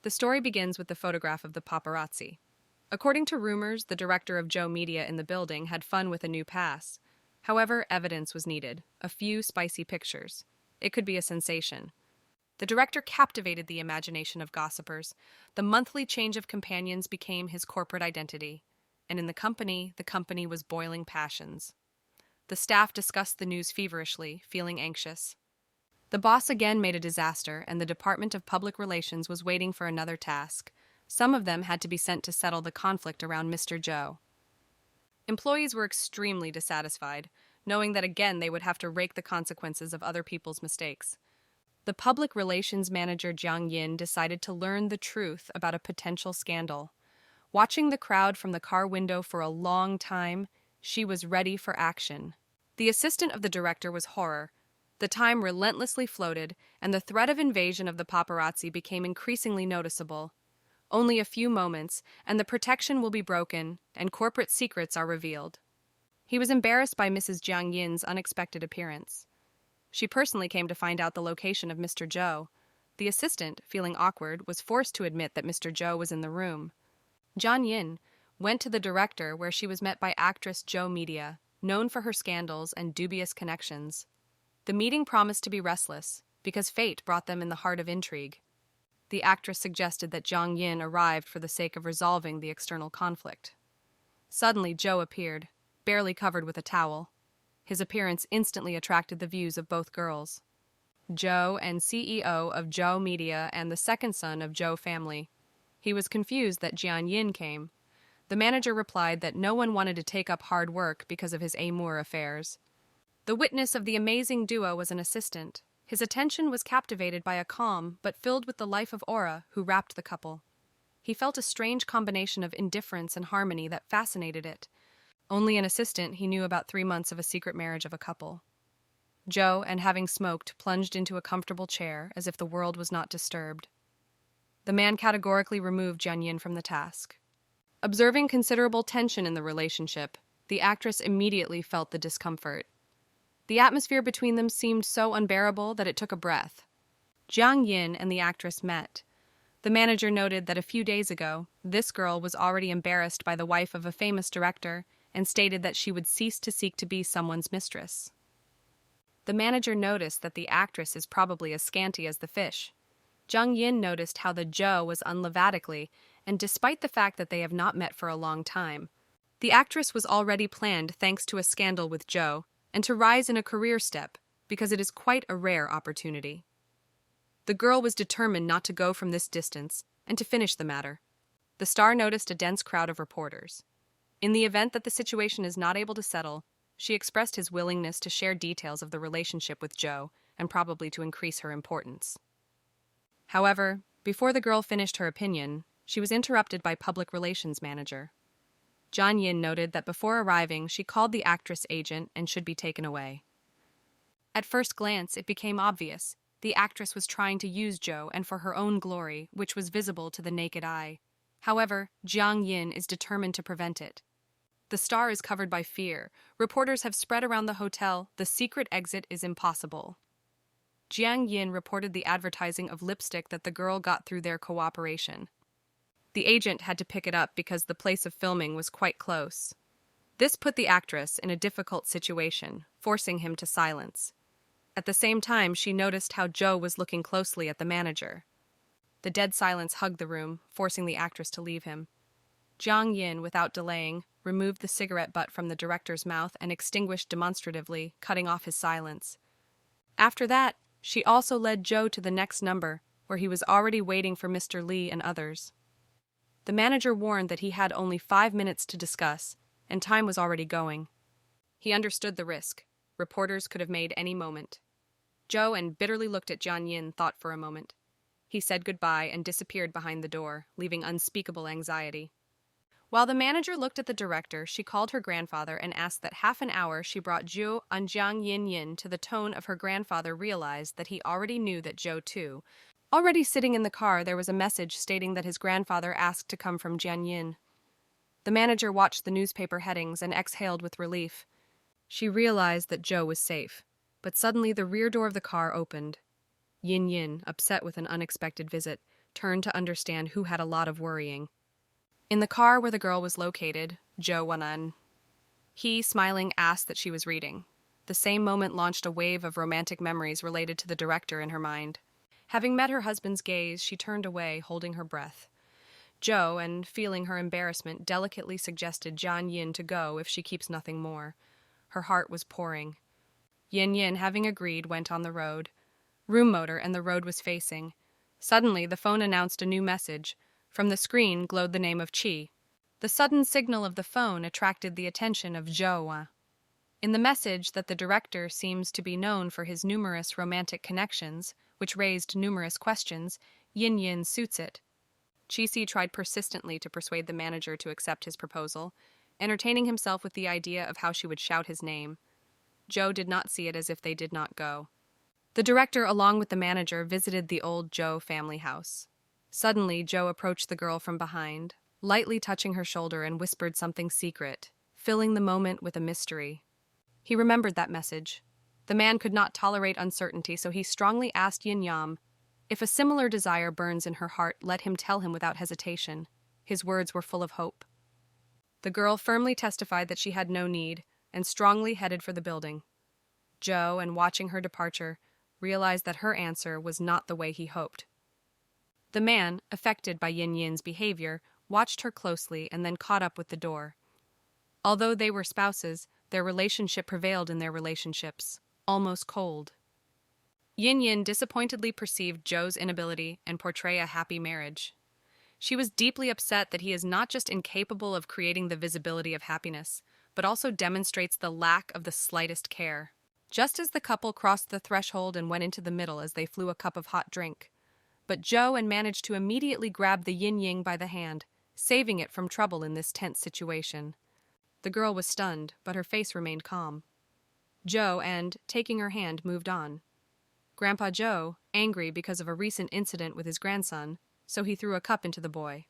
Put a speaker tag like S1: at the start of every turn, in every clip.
S1: The story begins with the photograph of the paparazzi. According to rumors, the director of Joe Media in the building had fun with a new pass. However, evidence was needed, a few spicy pictures. It could be a sensation. The director captivated the imagination of gossipers. The monthly change of companions became his corporate identity. And in the company was boiling passions. The staff discussed the news feverishly, feeling anxious. The boss again made a disaster, and the Department of Public Relations was waiting for another task. Some of them had to be sent to settle the conflict around Mr. Joe. Employees were extremely dissatisfied, knowing that again they would have to rake the consequences of other people's mistakes. The public relations manager Jiang Yin decided to learn the truth about a potential scandal. Watching the crowd from the car window for a long time, she was ready for action. The assistant of the director was horror. The time relentlessly floated, and the threat of invasion of the paparazzi became increasingly noticeable. Only a few moments, and the protection will be broken, and corporate secrets are revealed. He was embarrassed by Mrs. Jiang Yin's unexpected appearance. She personally came to find out the location of Mr. Joe. The assistant, feeling awkward, was forced to admit that Mr. Joe was in the room. Jiang Yin went to the director, where she was met by actress Joe Media, known for her scandals and dubious connections. The meeting promised to be restless, because fate brought them in the heart of intrigue. The actress suggested that Jiang Yin arrived for the sake of resolving the external conflict. Suddenly, Joe appeared, barely covered with a towel. His appearance instantly attracted the views of both girls. Joe and CEO of Joe Media and the second son of Joe family. He was confused that Jiang Yin came. The manager replied that no one wanted to take up hard work because of his amour affairs. The witness of the amazing duo was an assistant. His attention was captivated by a calm but filled with the life of aura who wrapped the couple. He felt a strange combination of indifference and harmony that fascinated it. Only an assistant, he knew about 3 months of a secret marriage of a couple. Joe, and having smoked, plunged into a comfortable chair as if the world was not disturbed. The man categorically removed Jiang Yin from the task. Observing considerable tension in the relationship, the actress immediately felt the discomfort. The atmosphere between them seemed so unbearable that it took a breath. Jiang Yin and the actress met. The manager noted that a few days ago, this girl was already embarrassed by the wife of a famous director and stated that she would cease to seek to be someone's mistress. The manager noticed that the actress is probably as scanty as the fish. Jiang Yin noticed how the Joe was unlevatically, and despite the fact that they have not met for a long time, the actress was already planned thanks to a scandal with Joe, and to rise in a career step, because it is quite a rare opportunity. The girl was determined not to go from this distance, and to finish the matter. The star noticed a dense crowd of reporters. In the event that the situation is not able to settle, she expressed his willingness to share details of the relationship with Joe, and probably to increase her importance. However, before the girl finished her opinion, she was interrupted by public relations manager. Jiang Yin noted that before arriving, she called the actress agent and should be taken away. At first glance, it became obvious. The actress was trying to use Joe and for her own glory, which was visible to the naked eye. However, Jiang Yin is determined to prevent it. The star is covered by fear. Reporters have spread around the hotel. The secret exit is impossible. Jiang Yin reported the advertising of lipstick that the girl got through their cooperation. The agent had to pick it up because the place of filming was quite close. This put the actress in a difficult situation, forcing him to silence. At the same time, she noticed how Joe was looking closely at the manager. The dead silence hugged the room, forcing the actress to leave him. Jiang Yin, without delaying, removed the cigarette butt from the director's mouth and extinguished demonstratively, cutting off his silence. After that, she also led Joe to the next number, where he was already waiting for Mr. Lee and others. The manager warned that he had only 5 minutes to discuss, and time was already going. He understood the risk. Reporters could have made any moment. Joe and bitterly looked at Jiang Yin thought for a moment. He said goodbye and disappeared behind the door, leaving unspeakable anxiety. While the manager looked at the director, she called her grandfather and asked that half an hour she brought Zhou and Jiang Yin. To the tone of her grandfather realized that he already knew that Zhou too. Already sitting in the car, there was a message stating that his grandfather asked to come from Jiang Yin. The manager watched the newspaper headings and exhaled with relief. She realized that Zhou was safe, but suddenly the rear door of the car opened. Yin, upset with an unexpected visit, turned to understand who had a lot of worrying. In the car where the girl was located, Joe went on. He, smiling, asked that she was reading. The same moment launched a wave of romantic memories related to the director in her mind. Having met her husband's gaze, she turned away, holding her breath. Joe, and feeling her embarrassment, delicately suggested Jian Yin to go if she keeps nothing more. Her heart was pouring. Yin Yin, having agreed, went on the road. Room motor, and the road was facing. Suddenly, the phone announced a new message. From the screen glowed the name of Chi. The sudden signal of the phone attracted the attention of Zhou. In the message that the director seems to be known for his numerous romantic connections, which raised numerous questions, Yin Yin suits it. Chi tried persistently to persuade the manager to accept his proposal, entertaining himself with the idea of how she would shout his name. Joe did not see it as if they did not go. The director, along with the manager, visited the old Zhou family house. Suddenly, Joe approached the girl from behind, lightly touching her shoulder, and whispered something secret, filling the moment with a mystery. He remembered that message. The man could not tolerate uncertainty, so he strongly asked Yin Yam, "If a similar desire burns in her heart, let him tell him without hesitation." His words were full of hope. The girl firmly testified that she had no need, and strongly headed for the building. Joe, and watching her departure, realized that her answer was not the way he hoped. The man, affected by Yin Yin's behavior, watched her closely and then caught up with the door. Although they were spouses, their relationship prevailed in their relationships, almost cold. Yin Yin disappointedly perceived Joe's inability and portray a happy marriage. She was deeply upset that he is not just incapable of creating the visibility of happiness, but also demonstrates the lack of the slightest care. Just as the couple crossed the threshold and went into the middle as they flew a cup of hot drink. But Joe managed to immediately grab the Yin Yin by the hand, saving it from trouble in this tense situation. The girl was stunned, but her face remained calm. Joe, and, taking her hand, moved on. Grandpa Joe, angry because of a recent incident with his grandson, so he threw a cup into the boy.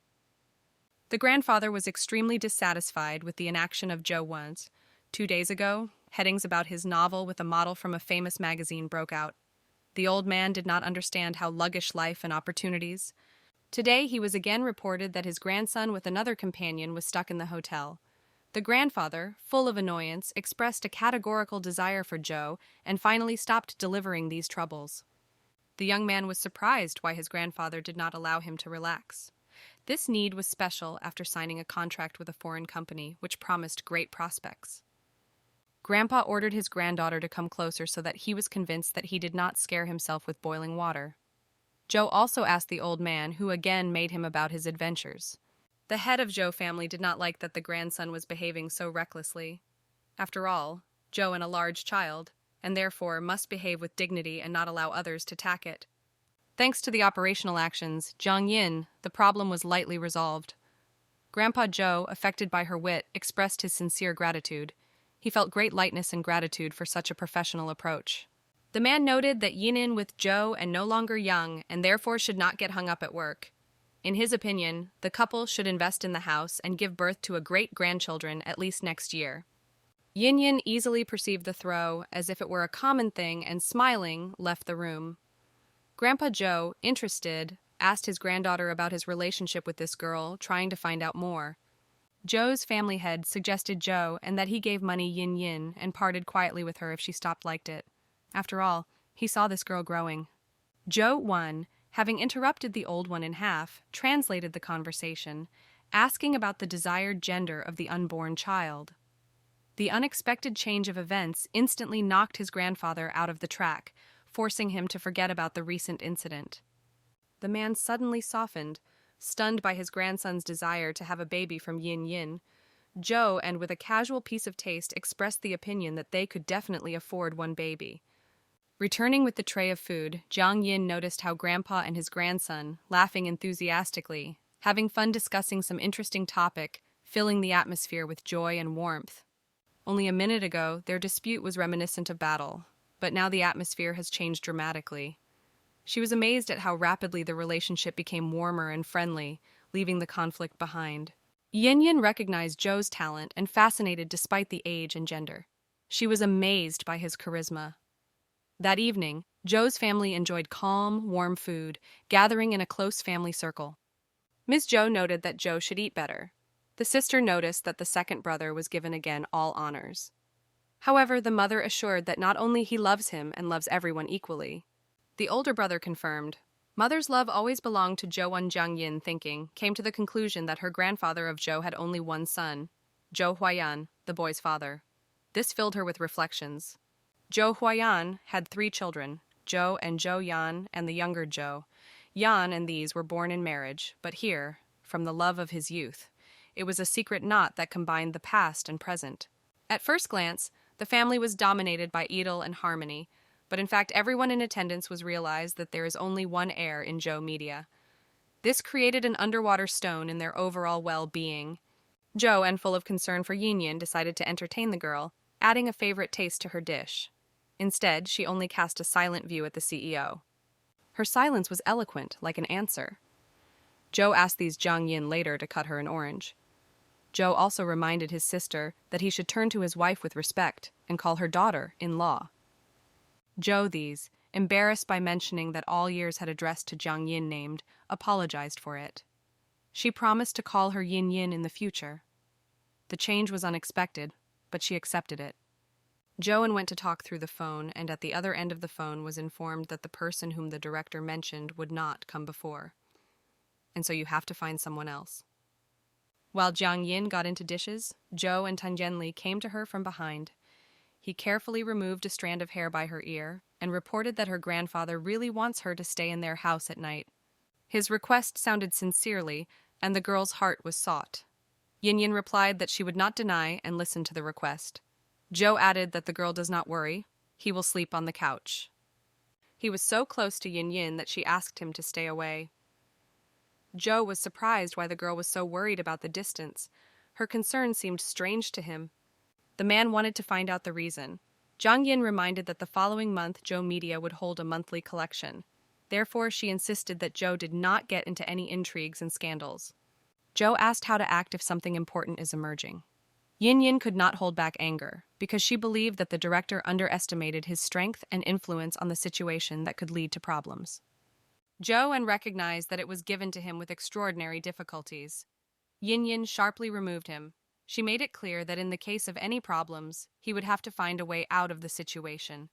S1: The grandfather was extremely dissatisfied with the inaction of Joe once. 2 days ago, headings about his novel with a model from a famous magazine broke out. The old man did not understand how sluggish life and opportunities. Today he was again reported that his grandson with another companion was stuck in the hotel. The grandfather, full of annoyance, expressed a categorical desire for Joe and finally stopped delivering these troubles. The young man was surprised why his grandfather did not allow him to relax. This need was special after signing a contract with a foreign company, which promised great prospects. Grandpa ordered his granddaughter to come closer so that he was convinced that he did not scare himself with boiling water. Joe also asked the old man, who again made him about his adventures. The head of Joe family did not like that the grandson was behaving so recklessly. After all, Joe and a large child, and therefore must behave with dignity and not allow others to attack it. Thanks to the operational actions, Jiang Yin, the problem was lightly resolved. Grandpa Joe, affected by her wit, expressed his sincere gratitude. He felt great lightness and gratitude for such a professional approach. The man noted that Yin with Joe and no longer young, and therefore should not get hung up at work. In his opinion, the couple should invest in the house and give birth to a great-grandchildren at least next year. Yin easily perceived the throw, as if it were a common thing, and smiling, left the room. Grandpa Joe, interested, asked his granddaughter about his relationship with this girl, trying to find out more. Joe's family head suggested Joe and that he gave money Yin and parted quietly with her if she stopped liked it. After all, he saw this girl growing. Joe won, having interrupted the old one in half, translated the conversation, asking about the desired gender of the unborn child. The unexpected change of events instantly knocked his grandfather out of the track, forcing him to forget about the recent incident. The man suddenly softened, stunned by his grandson's desire to have a baby from Yin. Joe, and with a casual piece of taste, expressed the opinion that they could definitely afford one baby. Returning with the tray of food, Jiang Yin noticed how Grandpa and his grandson, laughing enthusiastically, having fun discussing some interesting topic, filling the atmosphere with joy and warmth. Only a minute ago, their dispute was reminiscent of battle, but now the atmosphere has changed dramatically. She was amazed at how rapidly the relationship became warmer and friendly, leaving the conflict behind. Yin recognized Joe's talent and fascinated despite the age and gender. She was amazed by his charisma. That evening, Joe's family enjoyed calm, warm food, gathering in a close family circle. Ms. Joe noted that Joe should eat better. The sister noticed that the second brother was given again all honors. However, the mother assured that not only he loves him and loves everyone equally. The older brother confirmed. Mother's love always belonged to Joe. Jiang Yin, thinking, came to the conclusion that her grandfather of Joe had only one son, Zhou Huayan, the boy's father. This filled her with reflections. Zhou Huayan had 3 children, Zhou and Zhou Yan and the younger Zhou. Yan and these were born in marriage, but here, from the love of his youth, it was a secret knot that combined the past and present. At first glance, the family was dominated by Edel and harmony, but in fact everyone in attendance was realized that there is only one heir in Zhou media. This created an underwater stone in their overall well-being. Zhou, and full of concern for Yin Yin, decided to entertain the girl, adding a favorite taste to her dish. Instead, she only cast a silent view at the CEO. Her silence was eloquent, like an answer. Zhou asked these Jiang Yin later to cut her an orange. Zhou also reminded his sister that he should turn to his wife with respect and call her daughter-in-law. Zhou, these, embarrassed by mentioning that all years had addressed to Jiang Yin named, apologized for it. She promised to call her Yin Yin in the future. The change was unexpected, but she accepted it. Zhou went to talk through the phone, and at the other end of the phone was informed that the person whom the director mentioned would not come before. And so you have to find someone else. While Jiang Yin got into dishes, Zhou and Tangenli came to her from behind. He carefully removed a strand of hair by her ear and reported that her grandfather really wants her to stay in their house at night. His request sounded sincerely, and the girl's heart was sought. Yin Yin replied that she would not deny and listen to the request. Zhou added that the girl does not worry, he will sleep on the couch. He was so close to Yin Yin that she asked him to stay away. Zhou was surprised why the girl was so worried about the distance. Her concern seemed strange to him. The man wanted to find out the reason. Jiang Yin reminded that the following month Zhou Media would hold a monthly collection. Therefore, she insisted that Zhou did not get into any intrigues and scandals. Zhou asked how to act if something important is emerging. Yin Yin could not hold back anger, because she believed that the director underestimated his strength and influence on the situation that could lead to problems. Zhou recognized that it was given to him with extraordinary difficulties. Yin Yin sharply removed him. She made it clear that in the case of any problems, he would have to find a way out of the situation.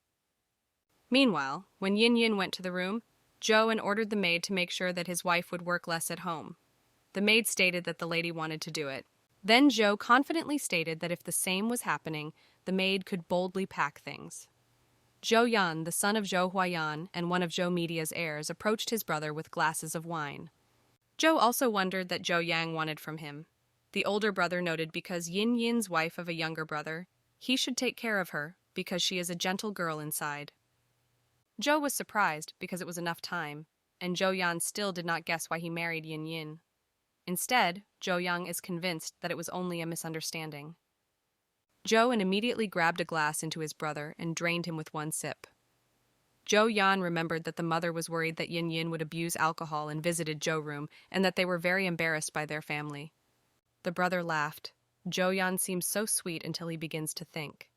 S1: Meanwhile, when Yin Yin went to the room, Zhou ordered the maid to make sure that his wife would work less at home. The maid stated that the lady wanted to do it. Then Zhou confidently stated that if the same was happening, the maid could boldly pack things. Zhou Yan, the son of Zhou Huayan and one of Zhou Media's heirs, approached his brother with glasses of wine. Zhou also wondered that Zhou Yang wanted from him. The older brother noted because Yin Yin's wife of a younger brother, he should take care of her because she is a gentle girl inside. Zhou was surprised because it was enough time, and Zhou Yan still did not guess why he married Yin Yin. Instead, Zhou Yang is convinced that it was only a misunderstanding. Zhou immediately grabbed a glass into his brother and drained him with one sip. Zhou Yan remembered that the mother was worried that Yin Yin would abuse alcohol and visited Zhou room, and that they were very embarrassed by their family. The brother laughed. Zhou Yan seems so sweet until he begins to think.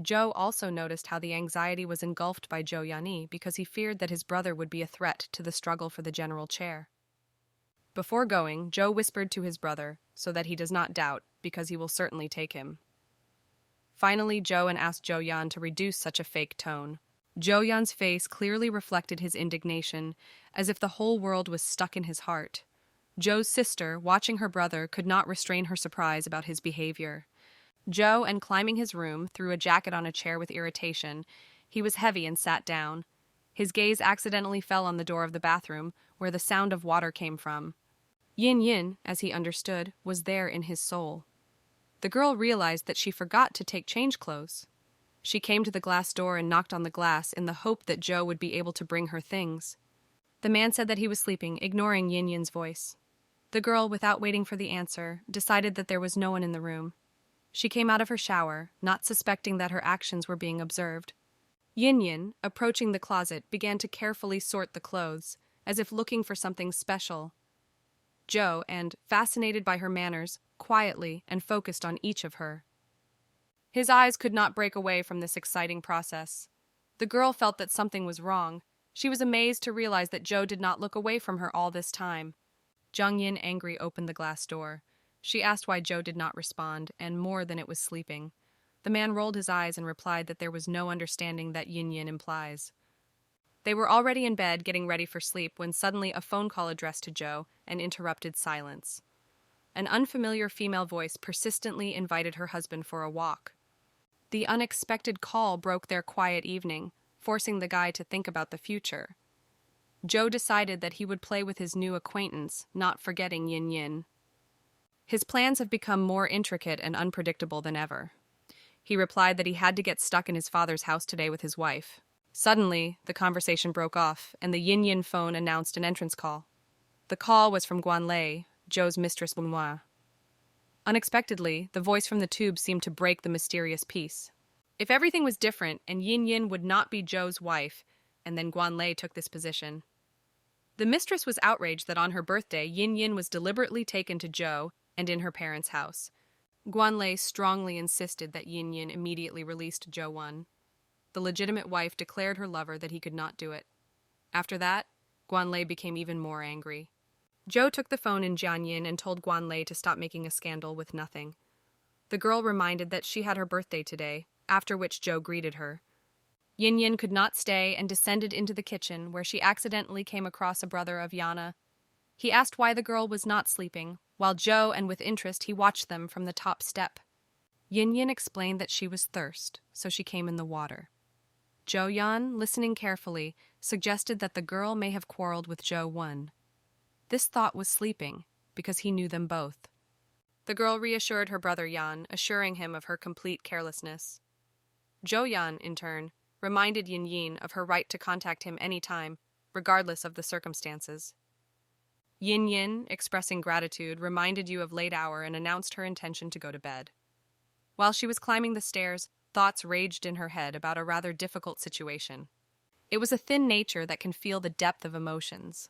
S1: Zhou also noticed how the anxiety was engulfed by Zhou Yani because he feared that his brother would be a threat to the struggle for the general chair. Before going, Zhou whispered to his brother, so that he does not doubt, because he will certainly take him. Finally, Zhou asked Zhou Yan to reduce such a fake tone. Zhou Yan's face clearly reflected his indignation, as if the whole world was stuck in his heart. Zhou's sister, watching her brother, could not restrain her surprise about his behavior. Zhou, climbing his room, threw a jacket on a chair with irritation. He was heavy and sat down. His gaze accidentally fell on the door of the bathroom, where the sound of water came from. Yin Yin, as he understood, was there in his soul. The girl realized that she forgot to take change clothes. She came to the glass door and knocked on the glass in the hope that Zhou would be able to bring her things. The man said that he was sleeping, ignoring Yin Yin's voice. The girl, without waiting for the answer, decided that there was no one in the room. She came out of her shower, not suspecting that her actions were being observed. Yin Yin, approaching the closet, began to carefully sort the clothes, as if looking for something special. Zhou, fascinated by her manners, quietly and focused on each of her. His eyes could not break away from this exciting process. The girl felt that something was wrong. She was amazed to realize that Joe did not look away from her all this time. Jiang Yin, angry, opened the glass door. She asked why Joe did not respond, and more than it was sleeping. The man rolled his eyes and replied that there was no understanding that Yin Yin implies. They were already in bed, getting ready for sleep, when suddenly a phone call addressed to Joe and interrupted silence. An unfamiliar female voice persistently invited her husband for a walk. The unexpected call broke their quiet evening, forcing the guy to think about the future. Joe decided that he would play with his new acquaintance, not forgetting Yin Yin. His plans have become more intricate and unpredictable than ever. He replied that he had to get stuck in his father's house today with his wife. Suddenly, the conversation broke off, and the Yin Yin phone announced an entrance call. The call was from Guanlei, Joe's mistress Manhwa. Unexpectedly, the voice from the tube seemed to break the mysterious peace. If everything was different and Yin Yin would not be Joe's wife, and then Guanlei took this position. The mistress was outraged that on her birthday, Yin Yin was deliberately taken to Joe and in her parents' house. Guanlei strongly insisted that Yin Yin immediately released Joe One. The legitimate wife declared her lover that he could not do it. After that, Guanlei became even more angry. Joe took the phone in Jiang Yin and told Guanlei to stop making a scandal with nothing. The girl reminded that she had her birthday today, after which Joe greeted her. Yin Yin could not stay and descended into the kitchen, where she accidentally came across a brother of Yana. He asked why the girl was not sleeping, while Joe, and with interest, he watched them from the top step. Yin Yin explained that she was thirst, so she came in the water. Joe Yan, listening carefully, suggested that the girl may have quarreled with Joe One. This thought was sleeping, because he knew them both. The girl reassured her brother Yan, assuring him of her complete carelessness. Joe Yan, in turn, reminded Yin Yin of her right to contact him any time, regardless of the circumstances. Yin Yin, expressing gratitude, reminded you of late hour and announced her intention to go to bed. While she was climbing the stairs, thoughts raged in her head about a rather difficult situation. It was a thin nature that can feel the depth of emotions.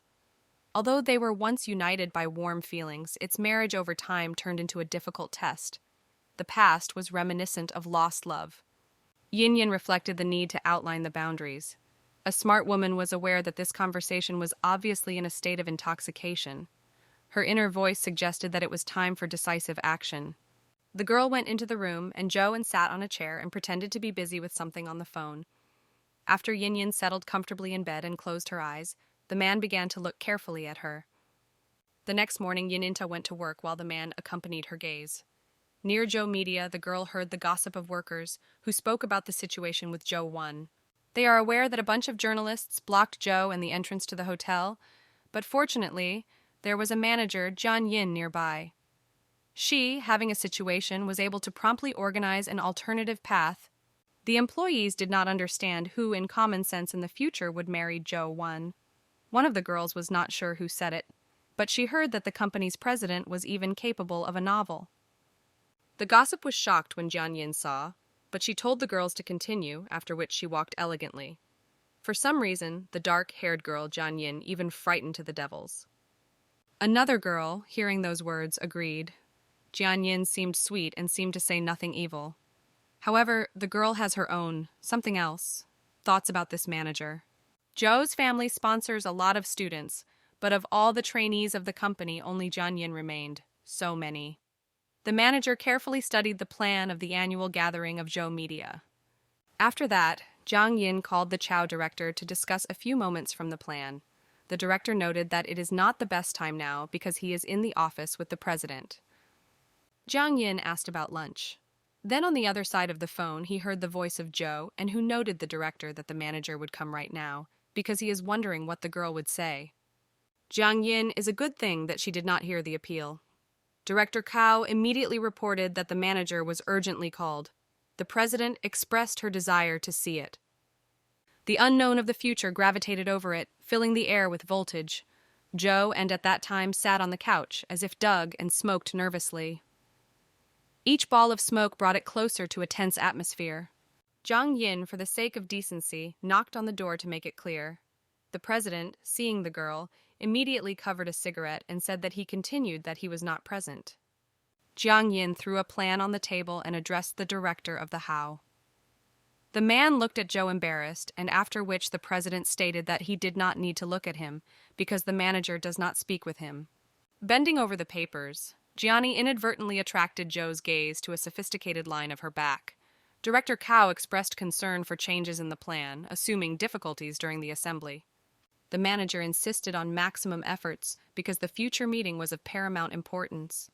S1: Although they were once united by warm feelings, its marriage over time turned into a difficult test. The past was reminiscent of lost love. Yin Yin reflected the need to outline the boundaries. A smart woman was aware that this conversation was obviously in a state of intoxication. Her inner voice suggested that it was time for decisive action. The girl went into the room, and Joe sat on a chair and pretended to be busy with something on the phone. After Yin Yin settled comfortably in bed and closed her eyes, the man began to look carefully at her. The next morning, Yin Inta went to work while the man accompanied her gaze. Near Joe Media, the girl heard the gossip of workers who spoke about the situation with Joe One. They are aware that a bunch of journalists blocked Joe and the entrance to the hotel, but fortunately, there was a manager, Jiang Yin, nearby. She, having a situation, was able to promptly organize an alternative path. The employees did not understand who, in common sense in the future, would marry Joe One. One of the girls was not sure who said it, but she heard that the company's president was even capable of a novel. The gossip was shocked when Jiang Yin saw, but she told the girls to continue, after which she walked elegantly. For some reason, the dark-haired girl, Jiang Yin, even frightened to the devils. Another girl, hearing those words, agreed. Jiang Yin seemed sweet and seemed to say nothing evil. However, the girl has her own, something else, thoughts about this manager. Joe's family sponsors a lot of students, but of all the trainees of the company, only Jiang Yin remained. So many. The manager carefully studied the plan of the annual gathering of Joe Media. After that, Jiang Yin called the Chow director to discuss a few moments from the plan. The director noted that it is not the best time now because he is in the office with the president. Jiang Yin asked about lunch. Then on the other side of the phone, he heard the voice of Joe, and who noted the director that the manager would come right now, because he is wondering what the girl would say. Jiang Yin is a good thing that she did not hear the appeal. Director Cao immediately reported that the manager was urgently called. The president expressed her desire to see it. The unknown of the future gravitated over it, filling the air with voltage. Joe, and at that time, sat on the couch, as if dug, and smoked nervously. Each ball of smoke brought it closer to a tense atmosphere. Jiang Yin, for the sake of decency, knocked on the door to make it clear. The president, seeing the girl, immediately covered a cigarette and said that he continued that he was not present. Jiang Yin threw a plan on the table and addressed the director of the How. The man looked at Joe embarrassed, and after which the president stated that he did not need to look at him because the manager does not speak with him. Bending over the papers, Gianni inadvertently attracted Joe's gaze to a sophisticated line of her back. Director Cao expressed concern for changes in the plan, assuming difficulties during the assembly. The manager insisted on maximum efforts because the future meeting was of paramount importance.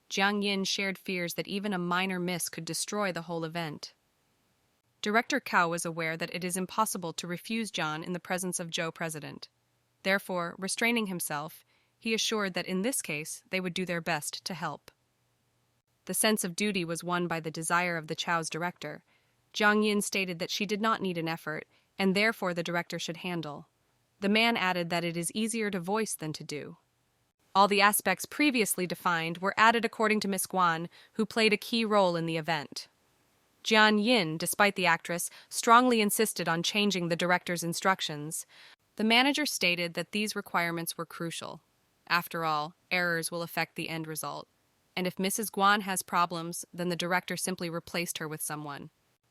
S1: Jiang Yin shared fears that even a minor miss could destroy the whole event. Director Cao was aware that it is impossible to refuse John in the presence of Joe President. Therefore, restraining himself, he assured that in this case they would do their best to help. The sense of duty was won by the desire of the Chao's director. Jiang Yin stated that she did not need an effort, and therefore the director should handle. The man added that it is easier to voice than to do. All the aspects previously defined were added according to Miss Guan, who played a key role in the event. Jian Yin, despite the actress, strongly insisted on changing the director's instructions. The manager stated that these requirements were crucial. After all, errors will affect the end result. And if Mrs. Guan has problems, then the director simply replaced her with someone.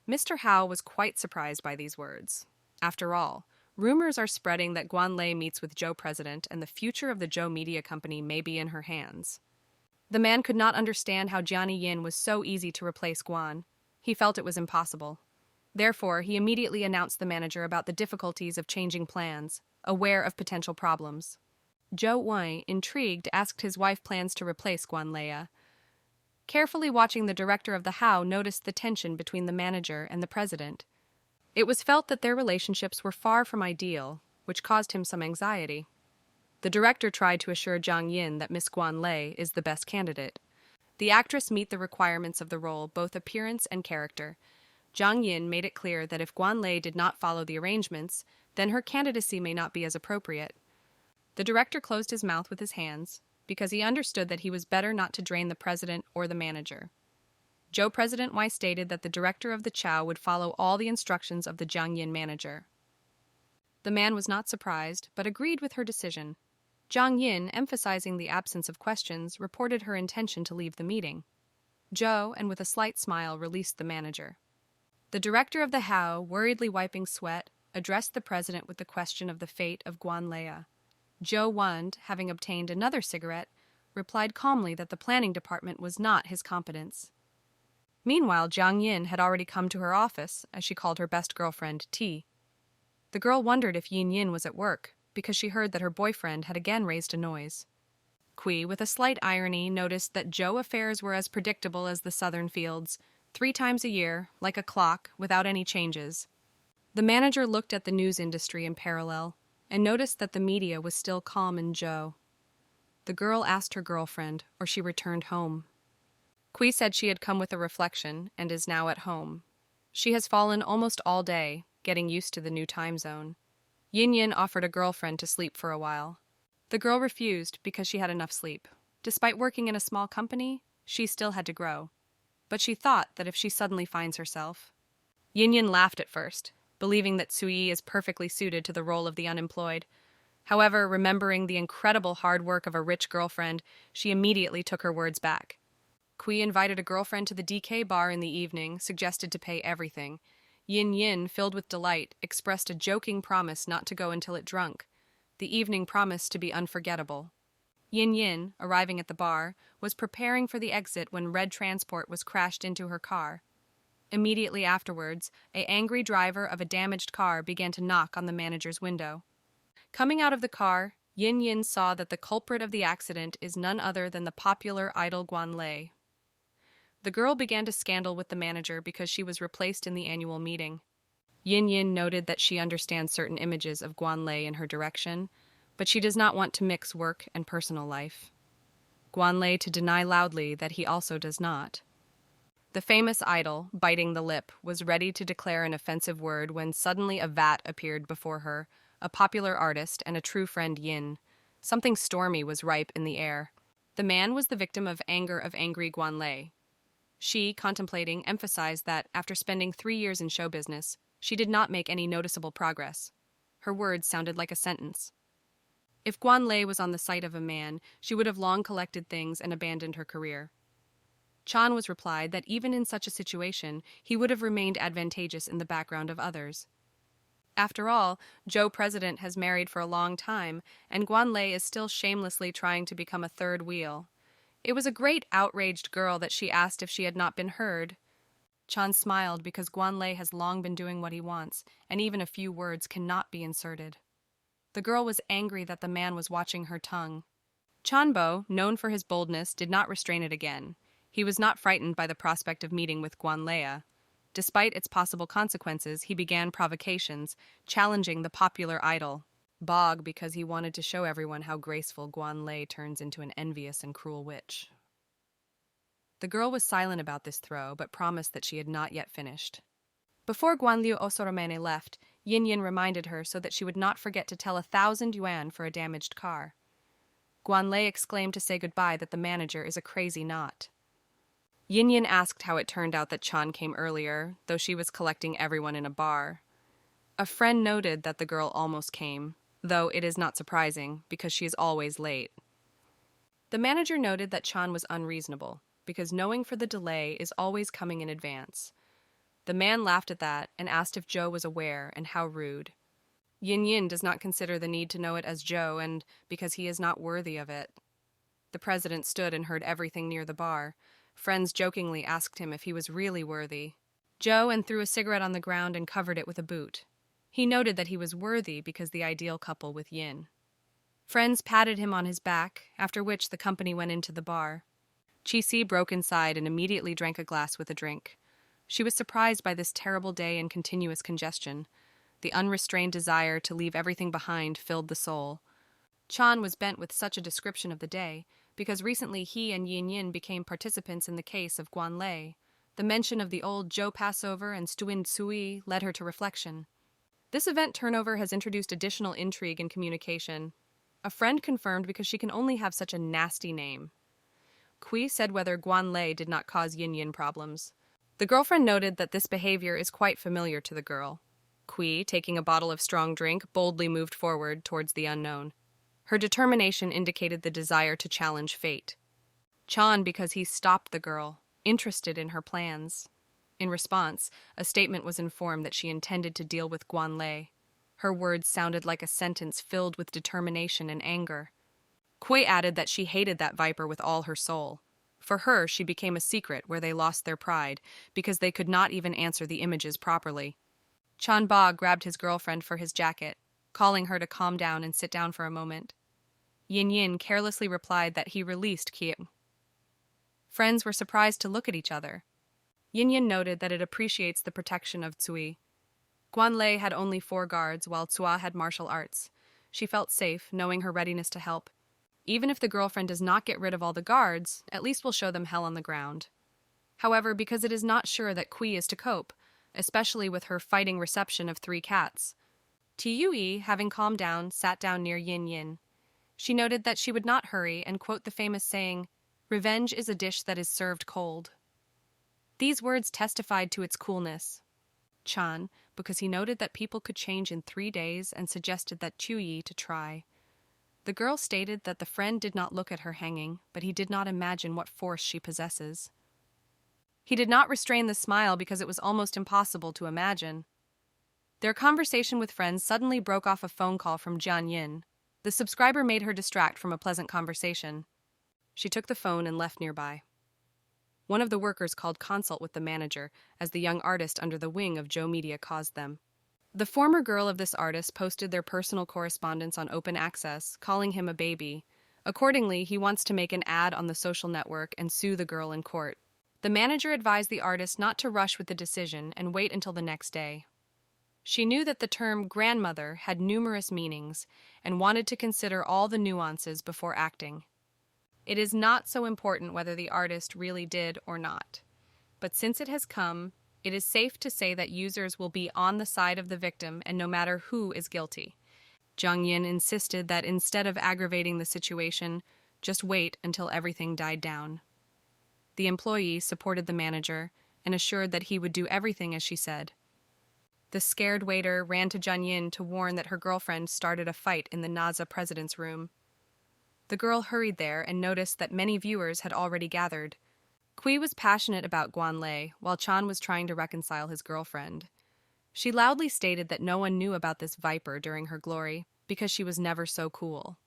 S1: Mr. Hao was quite surprised by these words. After all, rumors are spreading that Guan Lei meets with Joe President and the future of the Joe Media Company may be in her hands. The man could not understand how Johnny Yin was so easy to replace Guan. He felt it was impossible. Therefore, he immediately announced the manager about the difficulties of changing plans, aware of potential problems. Zhou Wei, intrigued, asked his wife plans to replace Guan Lei. Carefully watching, the director of the Hao noticed the tension between the manager and the president. It was felt that their relationships were far from ideal, which caused him some anxiety. The director tried to assure Jiang Yin that Miss Guan Lei is the best candidate. The actress meet the requirements of the role, both appearance and character. Jiang Yin made it clear that if Guan Lei did not follow the arrangements, then her candidacy may not be as appropriate. The director closed his mouth with his hands, because he understood that he was better not to drain the president or the manager. Joe President Wei stated that the director of the Chao would follow all the instructions of the Jiang Yin manager. The man was not surprised, but agreed with her decision. Jiang Yin, emphasizing the absence of questions, reported her intention to leave the meeting. Zhou, and with a slight smile, released the manager. The director of the Hao, worriedly wiping sweat, addressed the president with the question of the fate of Guan Lei. Zhou Wand, having obtained another cigarette, replied calmly that the planning department was not his competence. Meanwhile, Jiang Yin had already come to her office, as she called her best girlfriend, T. The girl wondered if Yin Yin was at work, because she heard that her boyfriend had again raised a noise. Kui, with a slight irony, noticed that Zhou affairs were as predictable as the southern fields, 3 times a year, like a clock, without any changes. The manager looked at the news industry in parallel, and noticed that the media was still calm in Zhou. The girl asked her girlfriend, or she returned home. Kui said she had come with a reflection, and is now at home. She has fallen almost all day, getting used to the new time zone. Yin Yin offered a girlfriend to sleep for a while. The girl refused because she had enough sleep. Despite working in a small company, she still had to grow. But she thought that if she suddenly finds herself... Yin Yin laughed at first, believing that Sui is perfectly suited to the role of the unemployed. However, remembering the incredible hard work of a rich girlfriend, she immediately took her words back. Kui invited a girlfriend to the DK bar in the evening, suggested to pay everything. Yin Yin, filled with delight, expressed a joking promise not to go until it drunk. The evening promised to be unforgettable. Yin Yin, arriving at the bar, was preparing for the exit when Red Transport was crashed into her car. Immediately afterwards, an angry driver of a damaged car began to knock on the manager's window. Coming out of the car, Yin Yin saw that the culprit of the accident is none other than the popular idol Guan Lei. The girl began to scandal with the manager because she was replaced in the annual meeting. Yin Yin noted that she understands certain images of Guan Lei in her direction, but she does not want to mix work and personal life. Guan Lei to deny loudly that he also does not. The famous idol, biting the lip, was ready to declare an offensive word when suddenly a vat appeared before her, a popular artist and a true friend Yin. Something stormy was ripe in the air. The man was the victim of anger of angry Guan Lei. She, contemplating, emphasized that, after spending 3 years in show business, she did not make any noticeable progress. Her words sounded like a sentence. If Guan Lei was on the side of a man, she would have long collected things and abandoned her career. Chan was replied that even in such a situation, he would have remained advantageous in the background of others. After all, Joe President has married for a long time, and Guan Lei is still shamelessly trying to become a third wheel. It was a great outraged girl that she asked if she had not been heard. Chan smiled because Guan Lei has long been doing what he wants, and even a few words cannot be inserted. The girl was angry that the man was watching her tongue. Chanbo, known for his boldness, did not restrain it again. He was not frightened by the prospect of meeting with Guan Lei. Despite its possible consequences, he began provocations, challenging the popular idol, Bog, because he wanted to show everyone how graceful Guan Lei turns into an envious and cruel witch. The girl was silent about this throw, but promised that she had not yet finished. Before Guan Liu Osoromene left, Yin Yin reminded her so that she would not forget to tell 1,000 yuan for a damaged car. Guan Lei exclaimed to say goodbye that the manager is a crazy knot. Yin Yin asked how it turned out that Chan came earlier, though she was collecting everyone in a bar. A friend noted that the girl almost came, though it is not surprising, because she is always late. The manager noted that Chan was unreasonable, because knowing for the delay is always coming in advance. The man laughed at that and asked if Joe was aware, and how rude. Yin Yin does not consider the need to know it as Joe, and because he is not worthy of it. The president stood and heard everything near the bar. Friends jokingly asked him if he was really worthy. Joe and threw a cigarette on the ground and covered it with a boot. He noted that he was worthy because the ideal couple with Yin. Friends patted him on his back, after which the company went into the bar. Chi-Si broke inside and immediately drank a glass with a drink. She was surprised by this terrible day and continuous congestion. The unrestrained desire to leave everything behind filled the soul. Chan was bent with such a description of the day, because recently he and Yin Yin became participants in the case of Guan Lei. The mention of the old Zhou Passover and Stuin Tsui led her to reflection. This event turnover has introduced additional intrigue in communication. A friend confirmed because she can only have such a nasty name. Kui said whether Guan Lei did not cause Yin Yin problems. The girlfriend noted that this behavior is quite familiar to the girl. Kui, taking a bottle of strong drink, boldly moved forward towards the unknown. Her determination indicated the desire to challenge fate. Chan because he stopped the girl, interested in her plans. In response, a statement was informed that she intended to deal with Guan Lei. Her words sounded like a sentence filled with determination and anger. Kui added that she hated that viper with all her soul. For her, she became a secret where they lost their pride, because they could not even answer the images properly. Chan Ba grabbed his girlfriend for his jacket, calling her to calm down and sit down for a moment. Yin Yin carelessly replied that he released Qiu. Friends were surprised to look at each other. Yin Yin noted that it appreciates the protection of Tsui. Guan Lei had only 4 guards, while Tsua had martial arts. She felt safe, knowing her readiness to help. Even if the girlfriend does not get rid of all the guards, at least we'll show them hell on the ground. However, because it is not sure that Kui is to cope, especially with her fighting reception of 3 cats. Tiyui, having calmed down, sat down near Yin Yin. She noted that she would not hurry and quote the famous saying, "Revenge is a dish that is served cold." These words testified to its coolness. Chan, because he noted that people could change in 3 days and suggested that Chuyi to try. The girl stated that the friend did not look at her hanging, but he did not imagine what force she possesses. He did not restrain the smile because it was almost impossible to imagine. Their conversation with friends suddenly broke off a phone call from Jian Yin. The subscriber made her distract from a pleasant conversation. She took the phone and left nearby. One of the workers called consult with the manager, as the young artist under the wing of Joe Media caused them. The former girl of this artist posted their personal correspondence on open access, calling him a baby. Accordingly, he wants to make an ad on the social network and sue the girl in court. The manager advised the artist not to rush with the decision and wait until the next day. She knew that the term grandmother had numerous meanings and wanted to consider all the nuances before acting. It is not so important whether the artist really did or not. But since it has come, it is safe to say that users will be on the side of the victim and no matter who is guilty. Zhang Yin insisted that instead of aggravating the situation, just wait until everything died down. The employee supported the manager and assured that he would do everything as she said. The scared waiter ran to Zhang Yin to warn that her girlfriend started a fight in the NASA president's room. The girl hurried there and noticed that many viewers had already gathered. Kui was passionate about Guan Lei, while Chan was trying to reconcile his girlfriend. She loudly stated that no one knew about this viper during her glory, because she was never so cool.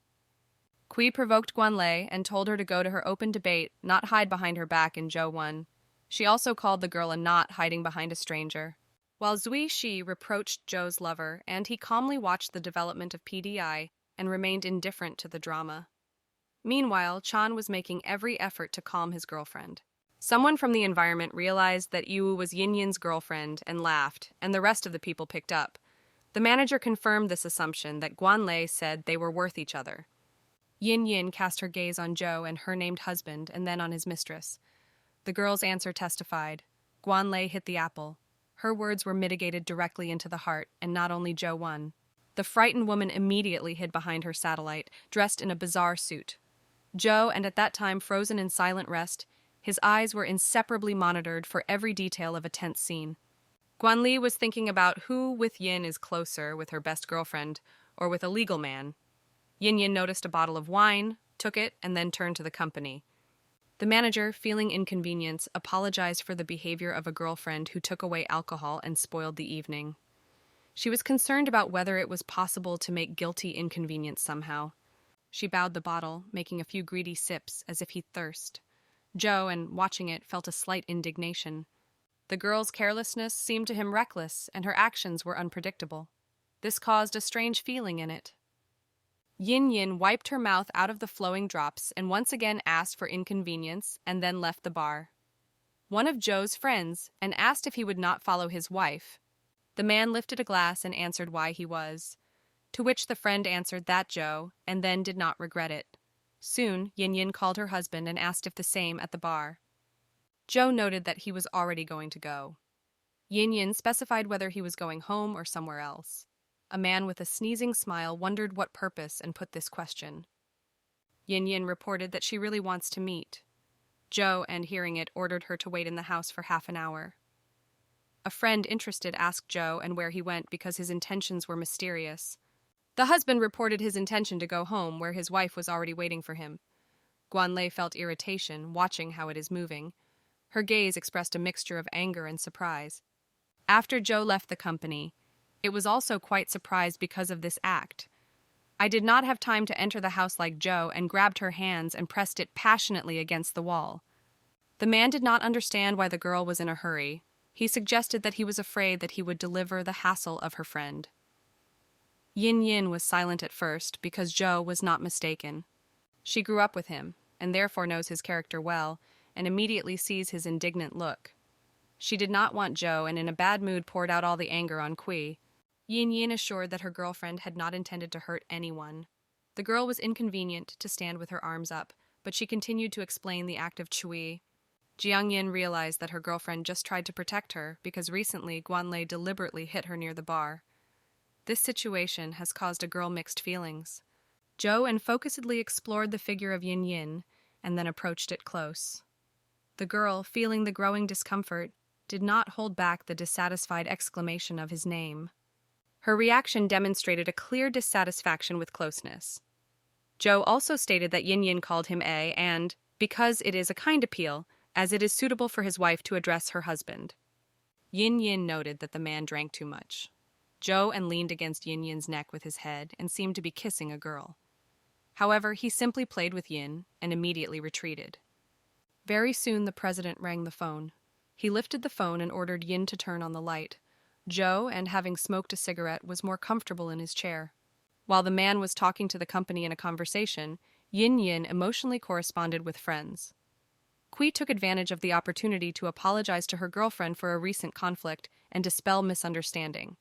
S1: Kui provoked Guan Lei and told her to go to her open debate, not hide behind her back, and Zhou won. She also called the girl a knot hiding behind a stranger. While Zui Shi reproached Zhou's lover, and he calmly watched the development of PDI and remained indifferent to the drama. Meanwhile, Chan was making every effort to calm his girlfriend. Someone from the environment realized that Yu was Yin Yin's girlfriend and laughed, and the rest of the people picked up. The manager confirmed this assumption that Guan Lei said they were worth each other. Yin Yin cast her gaze on Zhou and her named husband, and then on his mistress. The girl's answer testified. Guan Lei hit the apple. Her words were mitigated directly into the heart, and not only Zhou won. The frightened woman immediately hid behind her satellite, dressed in a bizarre suit. Zhou, and at that time frozen in silent rest, his eyes were inseparably monitored for every detail of a tense scene. Guan Li was thinking about who with Yin is closer, with her best girlfriend, or with a legal man. Yin Yin noticed a bottle of wine, took it, and then turned to the company. The manager, feeling inconvenience, apologized for the behavior of a girlfriend who took away alcohol and spoiled the evening. She was concerned about whether it was possible to make guilty inconvenience somehow. She bowed the bottle, making a few greedy sips as if he'd thirst. Zhou, and watching it, felt a slight indignation. The girl's carelessness seemed to him reckless, and her actions were unpredictable. This caused a strange feeling in it. Yin Yin wiped her mouth out of the flowing drops and once again asked for inconvenience and then left the bar. One of Zhou's friends and asked if he would not follow his wife. The man lifted a glass and answered why he was, to which the friend answered that Zhou, and then did not regret it. Soon, Yin Yin called her husband and asked if the same at the bar. Zhou noted that he was already going to go. Yin Yin specified whether he was going home or somewhere else. A man with a sneezing smile wondered what purpose and put this question. Yin Yin reported that she really wants to meet. Zhou, and hearing it, ordered her to wait in the house for half an hour. A friend interested asked Zhou and where he went because his intentions were mysterious. The husband reported his intention to go home, where his wife was already waiting for him. Guan Lei felt irritation, watching how it is moving. Her gaze expressed a mixture of anger and surprise. After Zhou left the company, it was also quite surprised because of this act. I did not have time to enter the house like Zhou and grabbed her hands and pressed it passionately against the wall. The man did not understand why the girl was in a hurry. He suggested that he was afraid that he would deliver the hassle of her friend. Yin Yin was silent at first because Zhou was not mistaken. She grew up with him, and therefore knows his character well, and immediately sees his indignant look. She did not want Zhou, and in a bad mood poured out all the anger on Kui. Yin Yin assured that her girlfriend had not intended to hurt anyone. The girl was inconvenient to stand with her arms up, but she continued to explain the act of Chui. Jiang Yin realized that her girlfriend just tried to protect her because recently Guan Lei deliberately hit her near the bar. This situation has caused a girl mixed feelings. Zhou focusedly explored the figure of Yin Yin and then approached it close. The girl, feeling the growing discomfort, did not hold back the dissatisfied exclamation of his name. Her reaction demonstrated a clear dissatisfaction with closeness. Zhou also stated that Yin Yin called him A and, because it is a kind appeal, as it is suitable for his wife to address her husband. Yin Yin noted that the man drank too much. Zhou leaned against Yin Yin's neck with his head and seemed to be kissing a girl. However, he simply played with Yin and immediately retreated. Very soon the president rang the phone. He lifted the phone and ordered Yin to turn on the light. Zhou, having smoked a cigarette, was more comfortable in his chair. While the man was talking to the company in a conversation, Yin Yin emotionally corresponded with friends. Kui took advantage of the opportunity to apologize to her girlfriend for a recent conflict and dispel misunderstanding.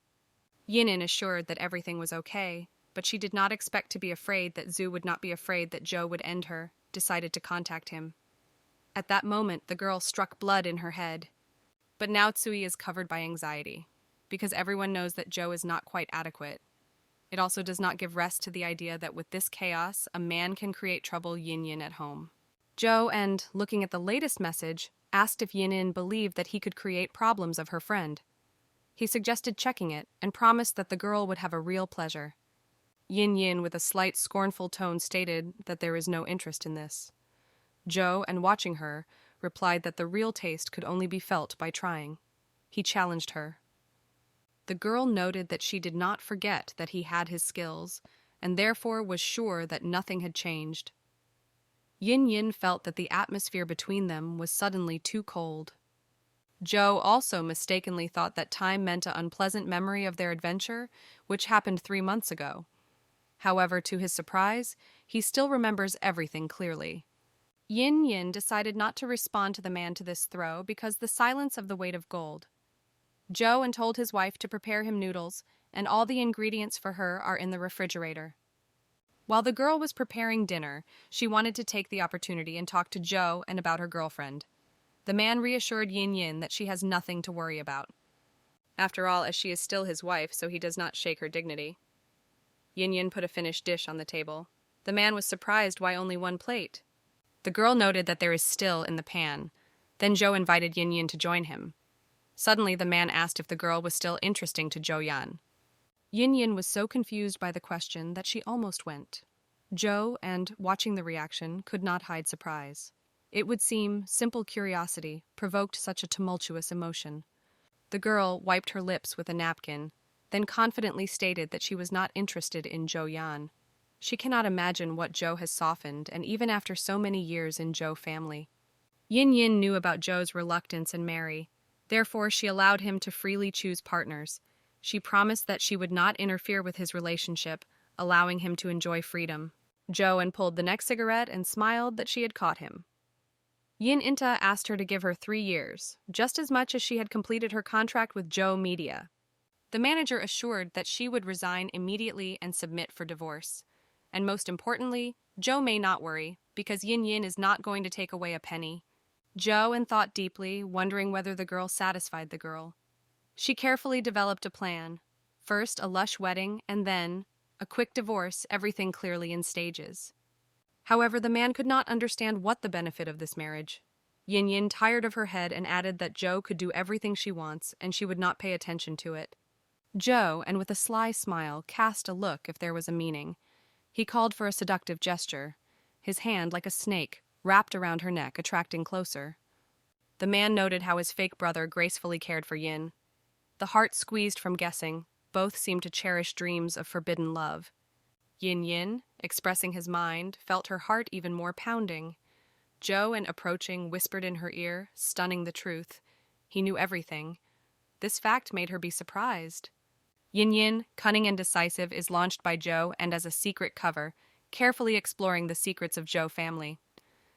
S1: Yin Yin assured that everything was okay, but she did not expect to be afraid that Zhu would not be afraid that Zhou would end her, decided to contact him. At that moment, the girl struck blood in her head. But now Tsui is covered by anxiety, because everyone knows that Zhou is not quite adequate. It also does not give rest to the idea that with this chaos, a man can create trouble Yin Yin at home. Zhou, looking at the latest message, asked if Yin Yin believed that he could create problems of her friend. He suggested checking it and promised that the girl would have a real pleasure. Yin Yin, with a slight scornful tone, stated that there is no interest in this. Zhou, watching her, replied that the real taste could only be felt by trying. He challenged her. The girl noted that she did not forget that he had his skills, and therefore was sure that nothing had changed. Yin Yin felt that the atmosphere between them was suddenly too cold. Joe also mistakenly thought that time meant an unpleasant memory of their adventure, which happened 3 months ago. However, to his surprise, he still remembers everything clearly. Yin Yin decided not to respond to the man to this throw because the silence of the weight of gold. Joe and told his wife to prepare him noodles, and all the ingredients for her are in the refrigerator. While the girl was preparing dinner, she wanted to take the opportunity and talk to Joe and about her girlfriend. The man reassured Yin Yin that she has nothing to worry about. After all, as she is still his wife, so he does not shake her dignity. Yin Yin put a finished dish on the table. The man was surprised why only 1 plate. The girl noted that there is still in the pan. Then Joe invited Yin Yin to join him. Suddenly, the man asked if the girl was still interesting to Zhou Yan. Yin Yin was so confused by the question that she almost went. Zhou, and watching the reaction, could not hide surprise. It would seem simple curiosity provoked such a tumultuous emotion. The girl wiped her lips with a napkin, then confidently stated that she was not interested in Zhou Yan. She cannot imagine what Zhou has softened, and even after so many years in Zhou family. Yin Yin knew about Zhou's reluctance and marry. Therefore, she allowed him to freely choose partners. She promised that she would not interfere with his relationship, allowing him to enjoy freedom. Zhou pulled the next cigarette and smiled that she had caught him. Yin Inta asked her to give her 3 years, just as much as she had completed her contract with Zhou Media. The manager assured that she would resign immediately and submit for divorce. And most importantly, Zhou may not worry, because Yin Yin is not going to take away a penny. Zhou thought deeply, wondering whether the girl satisfied the girl. She carefully developed a plan. First, a lush wedding, and then a quick divorce, everything clearly in stages. However, the man could not understand what the benefit of this marriage. Yin Yin tired of her head and added that Zhou could do everything she wants, and she would not pay attention to it. Zhou, and with a sly smile, cast a look if there was a meaning. He called for a seductive gesture. His hand, like a snake, wrapped around her neck, attracting closer. The man noted how his fake brother gracefully cared for Yin. The heart squeezed from guessing. Both seemed to cherish dreams of forbidden love. Yin Yin, expressing his mind, felt her heart even more pounding. Zhou, approaching, whispered in her ear, stunning the truth. He knew everything. This fact made her be surprised. Yin Yin, cunning and decisive, is launched by Zhou and as a secret cover, carefully exploring the secrets of Zhou family.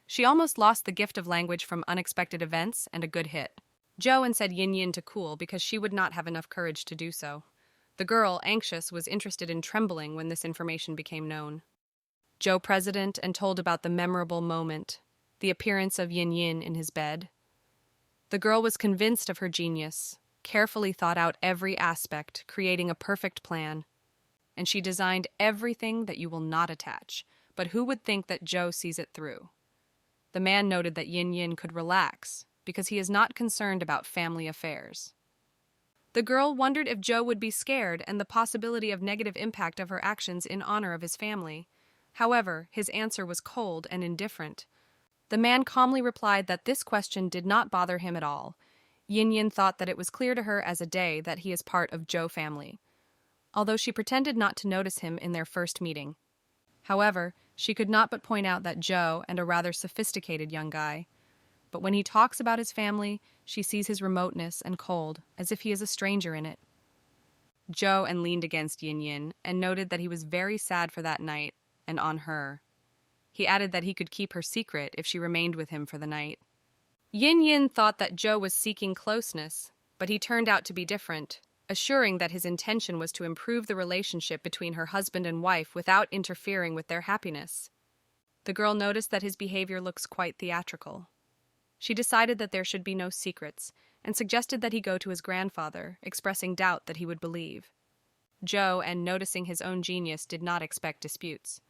S1: She almost lost the gift of language from unexpected events and a good hit. Zhou said Yin Yin to cool because she would not have enough courage to do so. The girl, anxious, was interested in trembling when this information became known. Zhou president and told about the memorable moment, the appearance of Yin Yin in his bed. The girl was convinced of her genius, carefully thought out every aspect, creating a perfect plan. And she designed everything that you will not attach, but who would think that Zhou sees it through? The man noted that Yin Yin could relax, because he is not concerned about family affairs. The girl wondered if Zhou would be scared and the possibility of negative impact of her actions in honor of his family. However, his answer was cold and indifferent. The man calmly replied that this question did not bother him at all. Yin Yin thought that it was clear to her as a day that he is part of Zhou family, although she pretended not to notice him in their first meeting. However, she could not but point out that Zhou and a rather sophisticated young guy. But when he talks about his family, she sees his remoteness and cold, as if he is a stranger in it. Zhou leaned against Yin Yin and noted that he was very sad for that night and on her. He added that he could keep her secret if she remained with him for the night. Yin Yin thought that Zhou was seeking closeness, but he turned out to be different, assuring that his intention was to improve the relationship between her husband and wife without interfering with their happiness. The girl noticed that his behavior looks quite theatrical. She decided that there should be no secrets, and suggested that he go to his grandfather, expressing doubt that he would believe. Zhou, noticing his own genius, did not expect disputes.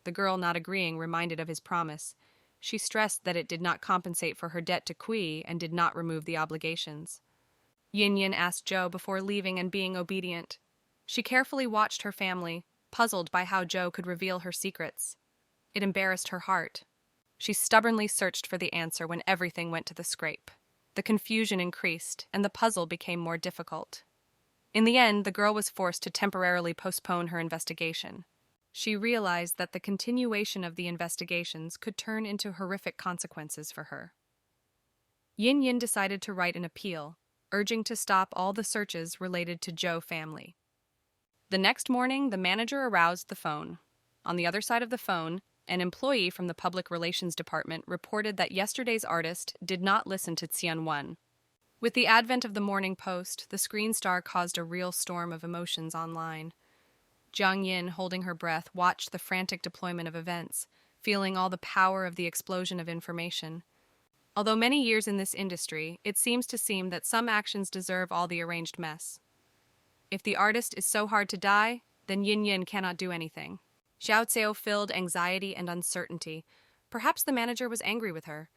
S1: The girl, not agreeing, reminded of his promise. She stressed that it did not compensate for her debt to Kui and did not remove the obligations. Yin Yin asked Zhou before leaving and being obedient. She carefully watched her family, puzzled by how Zhou could reveal her secrets. It embarrassed her heart. She stubbornly searched for the answer when everything went to the scrape. The confusion increased, and the puzzle became more difficult. In the end, the girl was forced to temporarily postpone her investigation. She realized that the continuation of the investigations could turn into horrific consequences for her. Yin Yin decided to write an appeal, urging to stop all the searches related to Zhou family. The next morning, the manager aroused the phone. On the other side of the phone, an employee from the Public Relations Department reported that yesterday's artist did not listen to Xian. With the advent of the Morning Post, the screen star caused a real storm of emotions online. Jiang Yin, holding her breath, watched the frantic deployment of events, feeling all the power of the explosion of information. Although many years in this industry, it seems that some actions deserve all the arranged mess. If the artist is so hard to die, then Yin Yin cannot do anything. Xiao Zhao filled anxiety and uncertainty. Perhaps the manager was angry with her.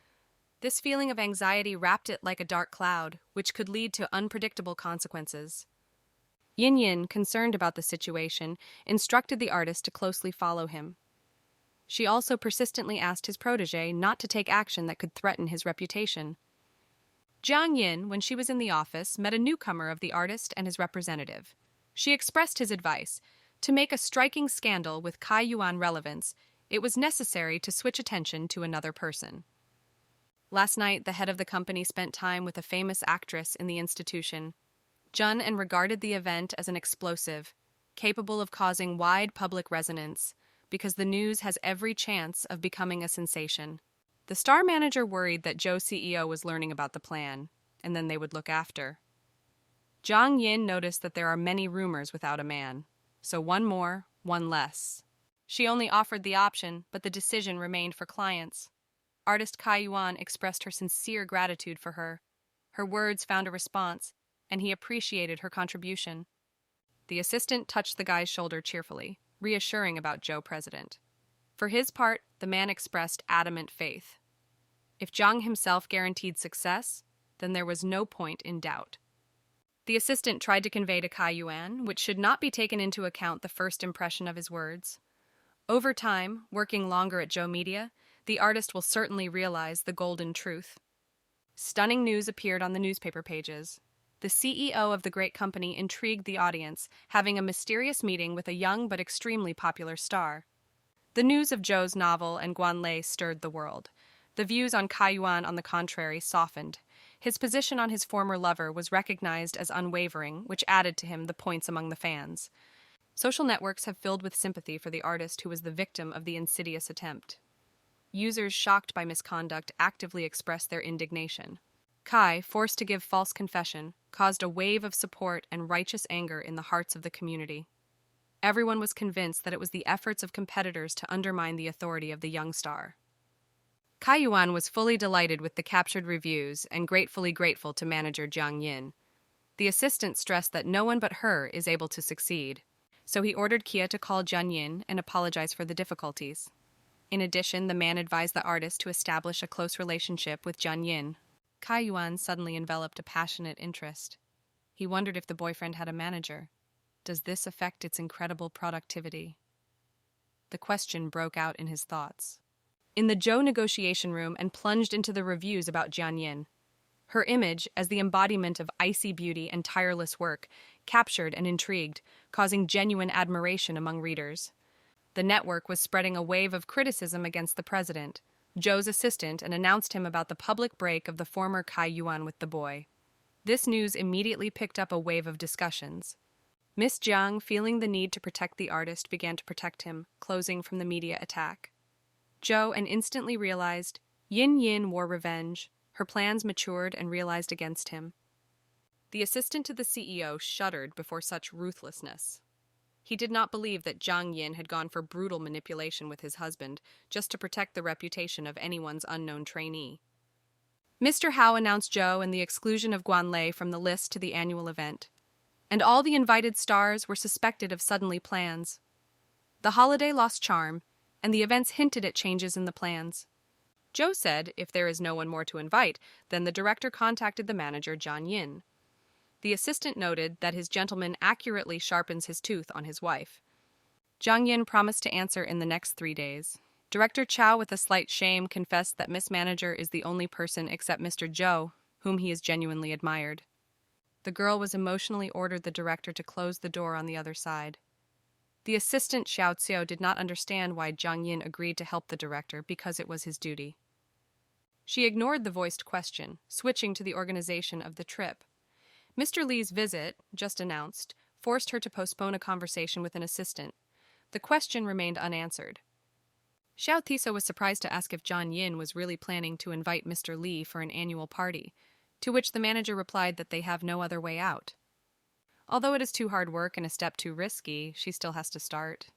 S1: This feeling of anxiety wrapped it like a dark cloud, which could lead to unpredictable consequences. Yin Yin, concerned about the situation, instructed the artist to closely follow him. She also persistently asked his protege not to take action that could threaten his reputation. Jiang Yin, when she was in the office, met a newcomer of the artist and his representative. She expressed his advice. To make a striking scandal with Kai Yuan relevance, it was necessary to switch attention to another person. Last night, the head of the company spent time with a famous actress in the institution. Jun and regarded the event as an explosive, capable of causing wide public resonance, because the news has every chance of becoming a sensation. The star manager worried that Zhou CEO was learning about the plan, and then they would look after. Jiang Yin noticed that there are many rumors without a man, so one more, one less. She only offered the option, but the decision remained for clients. Artist Kai Yuan expressed her sincere gratitude for her. Her words found a response, and he appreciated her contribution. The assistant touched the guy's shoulder cheerfully, reassuring about Zhou President. For his part, the man expressed adamant faith. If Zhang himself guaranteed success, then there was no point in doubt. The assistant tried to convey to Kai Yuan, which should not be taken into account the first impression of his words. Over time, working longer at Zhou Media, the artist will certainly realize the golden truth. Stunning news appeared on the newspaper pages. The CEO of the great company intrigued the audience, having a mysterious meeting with a young but extremely popular star. The news of Zhou's novel and Guanlei stirred the world. The views on Kai Yuan, on the contrary, softened. His position on his former lover was recognized as unwavering, which added to him the points among the fans. Social networks have filled with sympathy for the artist who was the victim of the insidious attempt. Users shocked by misconduct actively expressed their indignation. Kai, forced to give false confession, caused a wave of support and righteous anger in the hearts of the community. Everyone was convinced that it was the efforts of competitors to undermine the authority of the young star. Kai Yuan was fully delighted with the captured reviews and gratefully grateful to manager Jiang Yin. The assistant stressed that no one but her is able to succeed, so he ordered Kia to call Jiang Yin and apologize for the difficulties. In addition, the man advised the artist to establish a close relationship with Jiang Yin. Kai Yuan suddenly enveloped a passionate interest. He wondered if the boyfriend had a manager. Does this affect its incredible productivity? The question broke out in his thoughts. In the Zhou negotiation room and plunged into the reviews about Jiang Yin. Her image, as the embodiment of icy beauty and tireless work, captured and intrigued, causing genuine admiration among readers. The network was spreading a wave of criticism against the president, Zhou's assistant, and announced him about the public break of the former Kai Yuan with the boy. This news immediately picked up a wave of discussions. Miss Jiang, feeling the need to protect the artist, began to protect him, closing from the media attack. Zhou and instantly realized Yin Yin wore revenge. Her plans matured and realized against him. The assistant to the CEO shuddered before such ruthlessness. He did not believe that Jiang Yin had gone for brutal manipulation with his husband just to protect the reputation of anyone's unknown trainee. Mr. Hao announced Zhou and the exclusion of Guanlei from the list to the annual event, and all the invited stars were suspected of suddenly plans. The holiday lost charm, and the events hinted at changes in the plans. Zhou said if there is no one more to invite, then the director contacted the manager Jiang Yin. The assistant noted that his gentleman accurately sharpens his tooth on his wife. Jiang Yin promised to answer in the next 3 days. Director Chow, with a slight shame, confessed that Miss Manager is the only person except Mr. Zhou whom he has genuinely admired. The girl was emotionally ordered the director to close the door on the other side. The assistant Xiao Xiao did not understand why Jiang Yin agreed to help the director because it was his duty. She ignored the voiced question, switching to the organization of the trip. Mr. Li's visit, just announced, forced her to postpone a conversation with an assistant. The question remained unanswered. Xiao Tisa was surprised to ask if Jiang Yin was really planning to invite Mr. Li for an annual party, to which the manager replied that they have no other way out. Although it is too hard work and a step too risky, she still has to start.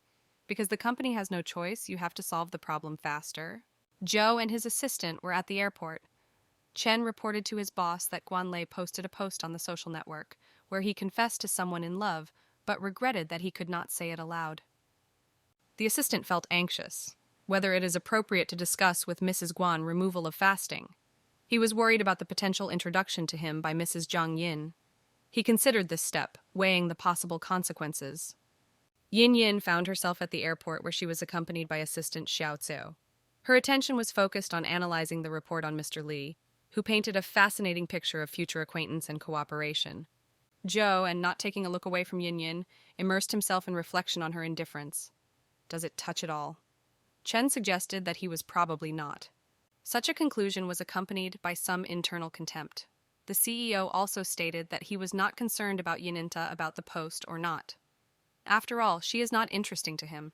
S1: Because the company has no choice, you have to solve the problem faster. Zhou and his assistant were at the airport. Chen reported to his boss that Guanlei posted a post on the social network, where he confessed to someone in love, but regretted that he could not say it aloud. The assistant felt anxious, whether it is appropriate to discuss with Mrs. Guan removal of fasting. He was worried about the potential introduction to him by Mrs. Jiang Yin. He considered this step, weighing the possible consequences. Yin Yin found herself at the airport where she was accompanied by assistant Xiao Xiao. Her attention was focused on analyzing the report on Mr. Li, who painted a fascinating picture of future acquaintance and cooperation. Zhou, and not taking a look away from Yin Yin, immersed himself in reflection on her indifference. Does it touch it all? Chen suggested that he was probably not. Such a conclusion was accompanied by some internal contempt. The CEO also stated that he was not concerned about Yininta about the post or not. After all, she is not interesting to him.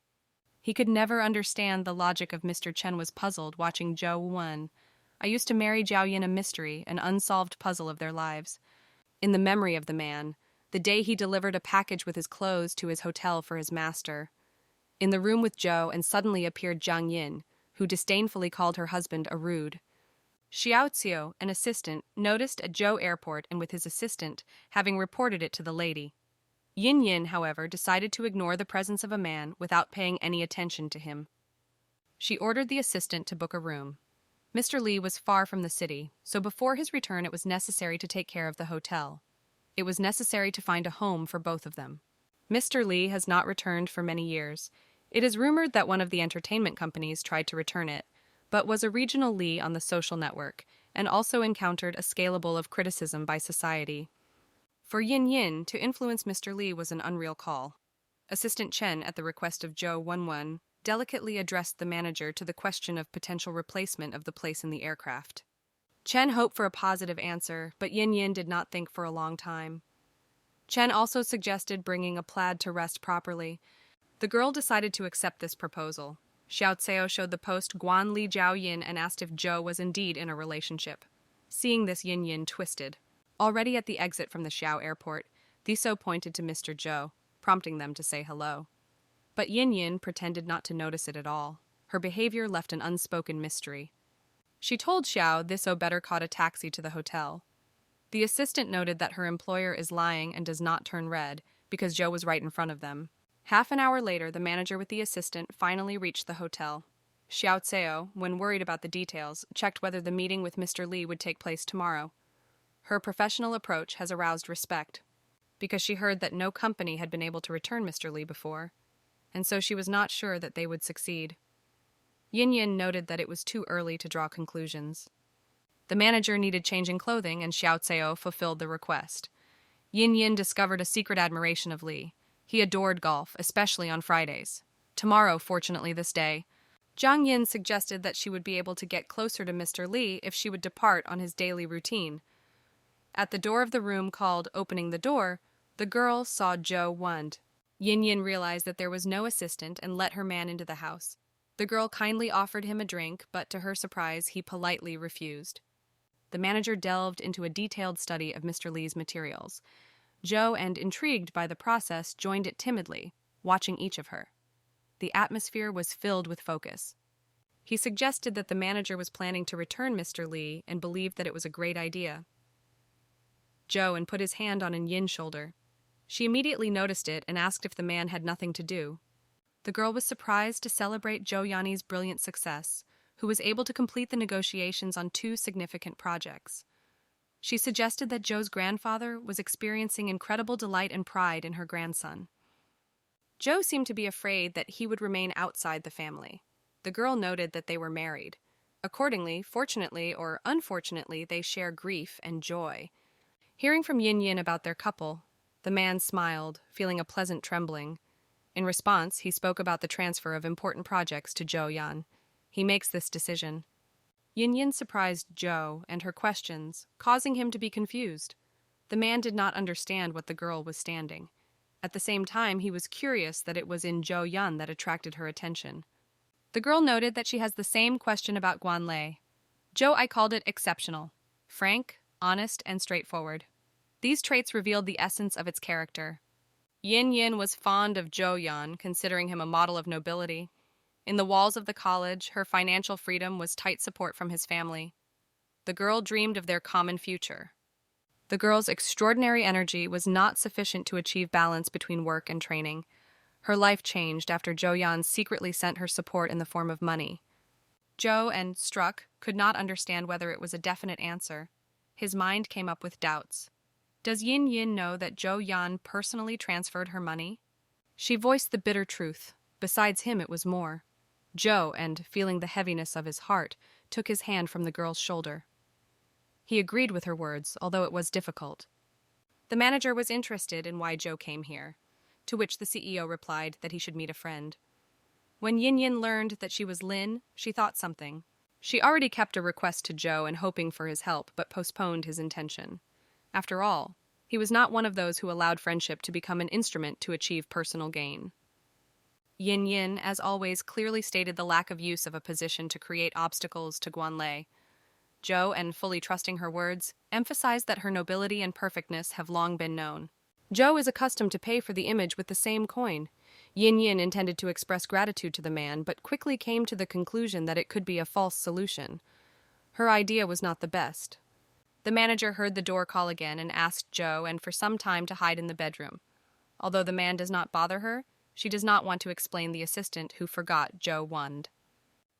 S1: He could never understand the logic of Mr. Chen was puzzled watching Zhou Wen. I used to marry Zhao Yin a mystery, an unsolved puzzle of their lives. In the memory of the man, the day he delivered a package with his clothes to his hotel for his master. In the room with Zhou, and suddenly appeared Jiang Yin, who disdainfully called her husband a rude. Xiao Xiao, an assistant, noticed at Zhou Airport and with his assistant, having reported it to the lady. Yin Yin, however, decided to ignore the presence of a man without paying any attention to him. She ordered the assistant to book a room. Mr. Li was far from the city, so before his return it was necessary to take care of the hotel. It was necessary to find a home for both of them. Mr. Li has not returned for many years. It is rumored that one of the entertainment companies tried to return it, but was a regional Li on the social network, and also encountered a scalable of criticism by society. For Yin Yin, to influence Mr. Li was an unreal call. Assistant Chen, at the request of Zhou Wenwen, delicately addressed the manager to the question of potential replacement of the place in the aircraft. Chen hoped for a positive answer, but Yin Yin did not think for a long time. Chen also suggested bringing a plaid to rest properly. The girl decided to accept this proposal. Xiao Xiao showed the post Guan Li Zhao Yin and asked if Zhou was indeed in a relationship. Seeing this, Yin Yin twisted. Already at the exit from the Xiao airport, Thiso pointed to Mr. Zhou, prompting them to say hello. But Yin Yin pretended not to notice it at all. Her behavior left an unspoken mystery. She told Xiao Thiso better caught a taxi to the hotel. The assistant noted that her employer is lying and does not turn red, because Zhou was right in front of them. Half an hour later, the manager with the assistant finally reached the hotel. Xiao Xiao, when worried about the details, checked whether the meeting with Mr. Li would take place tomorrow. Her professional approach has aroused respect, because she heard that no company had been able to return Mr. Li before, and so she was not sure that they would succeed. Yin Yin noted that it was too early to draw conclusions. The manager needed changing clothing, and Xiao Xiao fulfilled the request. Yin Yin discovered a secret admiration of Li. He adored golf, especially on Fridays. Tomorrow, fortunately this day, Jiang Yin suggested that she would be able to get closer to Mr. Li if she would depart on his daily routine. At the door of the room called Opening the Door, the girl saw Zhou Wend. Yin Yin realized that there was no assistant and let her man into the house. The girl kindly offered him a drink, but to her surprise, he politely refused. The manager delved into a detailed study of Mr. Li's materials. Zhou, and intrigued by the process, joined it timidly, watching each of her. The atmosphere was filled with focus. He suggested that the manager was planning to return Mr. Li and believed that it was a great idea. Zhou and put his hand on Yin Yin's shoulder. She immediately noticed it and asked if the man had nothing to do. The girl was surprised to celebrate Zhou Yanni's brilliant success, who was able to complete the negotiations on 2 significant projects. She suggested that Zhou's grandfather was experiencing incredible delight and pride in her grandson. Zhou seemed to be afraid that he would remain outside the family. the girl noted that they were married. Accordingly, fortunately or unfortunately, they share grief and joy. Hearing from Yin Yin about their couple, the man smiled, feeling a pleasant trembling. In response, he spoke about the transfer of important projects to Zhou Yan. He makes this decision. Yin Yin surprised Zhou and her questions, causing him to be confused. The man did not understand what the girl was standing. At the same time, he was curious that it was in Zhou Yan that attracted her attention. The girl noted that she has the same question about Guan Lei. Zhou I called it exceptional, frank, honest, and straightforward. These traits revealed the essence of its character. Yin Yin was fond of Zhou Yan, considering him a model of nobility. In the walls of the college, her financial freedom was tight support from his family. The girl dreamed of their common future. The girl's extraordinary energy was not sufficient to achieve balance between work and training. Her life changed after Zhou Yan secretly sent her support in the form of money. Zhou and Struck could not understand whether it was a definite answer. His mind came up with doubts. Does Yin Yin know that Zhou Yan personally transferred her money? She voiced the bitter truth. Besides him, it was more. Zhou, and feeling the heaviness of his heart, took his hand from the girl's shoulder. He agreed with her words, although it was difficult. The manager was interested in why Zhou came here, to which the CEO replied that he should meet a friend. When Yin Yin learned that she was Lin, she thought something. She already kept a request to Zhou and hoping for his help, but postponed his intention. After all, he was not one of those who allowed friendship to become an instrument to achieve personal gain. Yin Yin, as always, clearly stated the lack of use of a position to create obstacles to Guan Lei. Zhou, and fully trusting her words, emphasized that her nobility and perfectness have long been known. Zhou is accustomed to pay for the image with the same coin. Yin Yin intended to express gratitude to the man, but quickly came to the conclusion that it could be a false solution. Her idea was not the best. The manager heard the door call again and asked Zhou and for some time to hide in the bedroom. Although the man does not bother her, she does not want to explain the assistant who forgot Zhou Wand.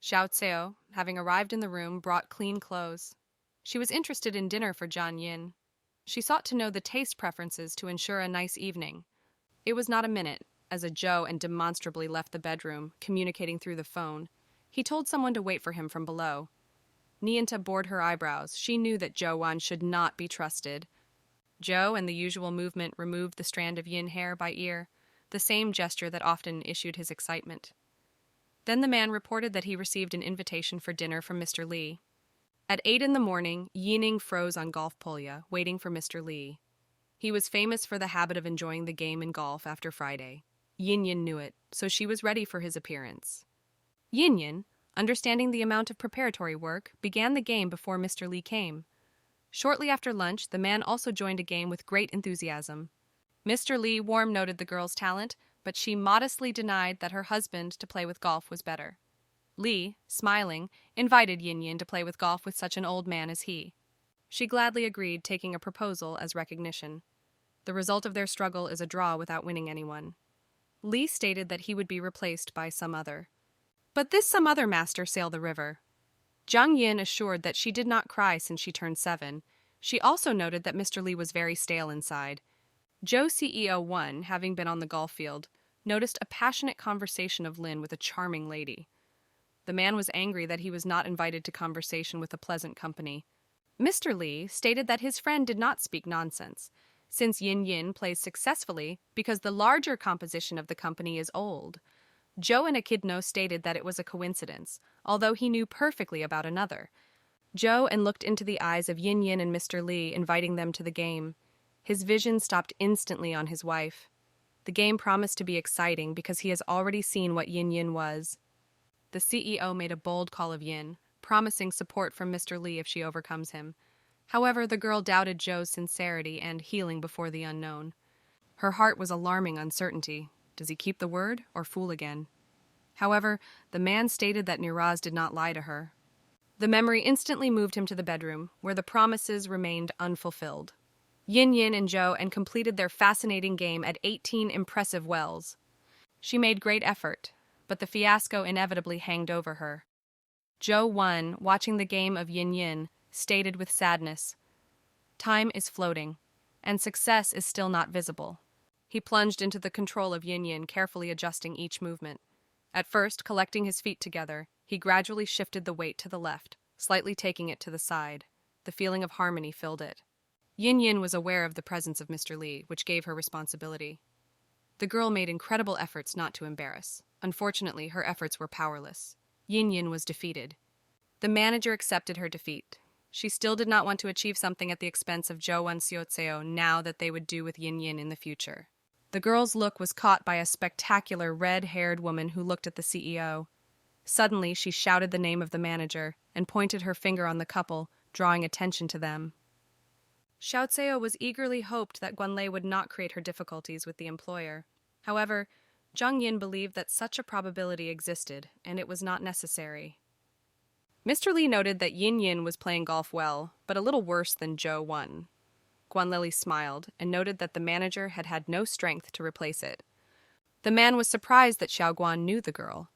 S1: Xiao Tseo, having arrived in the room, brought clean clothes. She was interested in dinner for Zhan Yin. She sought to know the taste preferences to ensure a nice evening. It was not a minute, as a Zhou and demonstrably left the bedroom, communicating through the phone. He told someone to wait for him from below. Nianta bored her eyebrows. She knew that Zhou Wan should not be trusted. Zhou, in the usual movement, removed the strand of yin hair by ear, the same gesture that often issued his excitement. Then the man reported that he received an invitation for dinner from Mr. Li. At 8 in the morning, Yining froze on Golf Polya, waiting for Mr. Li. He was famous for the habit of enjoying the game in golf after Friday. Yin Yin knew it, so she was ready for his appearance. Yin Yin, understanding the amount of preparatory work, began the game before Mr. Li came. Shortly after lunch, the man also joined a game with great enthusiasm. Mr. Li warm-noted the girl's talent, but she modestly denied that her husband to play with golf was better. Li, smiling, invited Yin Yin to play with golf with such an old man as he. She gladly agreed, taking a proposal as recognition. The result of their struggle is a draw without winning anyone. Li stated that he would be replaced by some other. But this some other master sailed the river. Zhang Yin assured that she did not cry since she turned 7. She also noted that Mr. Li was very stale inside. Zhou CEO 1, having been on the golf field, noticed a passionate conversation of Lin with a charming lady. The man was angry that he was not invited to conversation with a pleasant company. Mr. Li stated that his friend did not speak nonsense, since Yin Yin plays successfully because the larger composition of the company is old. Zhou and Echidno stated that it was a coincidence, although he knew perfectly about another. Zhou and looked into the eyes of Yin Yin and Mr. Li, inviting them to the game. His vision stopped instantly on his wife. The game promised to be exciting because he has already seen what Yin Yin was. The CEO made a bold call of Yin, promising support from Mr. Li if she overcomes him. However, the girl doubted Zhou's sincerity and healing before the unknown. Her heart was alarming uncertainty. Does he keep the word or fool again? However, the man stated that Niraz did not lie to her. The memory instantly moved him to the bedroom, where the promises remained unfulfilled. Yin Yin and Zhou completed their fascinating game at 18 impressive wells. She made great effort, but the fiasco inevitably hanged over her. Zhou won, watching the game of Yin Yin, stated with sadness, "Time is floating, and success is still not visible." He plunged into the control of Yin Yin, carefully adjusting each movement. At first, collecting his feet together, He gradually shifted the weight to the left, slightly taking it to the side. The feeling of harmony filled it. Yin Yin was aware of the presence of Mr. Lee, which gave her responsibility. The girl made incredible efforts not to embarrass. Unfortunately, her efforts were powerless. Yin Yin was defeated. The manager accepted her defeat. She still did not want to achieve something at the expense of Zhou Wenxiuzeo now that they would do with Yin Yin in the future. The girl's look was caught by a spectacular red-haired woman who looked at the CEO. Suddenly, she shouted the name of the manager and pointed her finger on the couple, drawing attention to them. Xiaotseo was eagerly hoped that Guanlei would not create her difficulties with the employer. However, Zhang Yin believed that such a probability existed, and it was not necessary. Mr. Lee noted that Yin Yin was playing golf well, but a little worse than Zhou won. Guanlei smiled and noted that the manager had had no strength to replace it. The man was surprised that Xiao Guan knew the girl.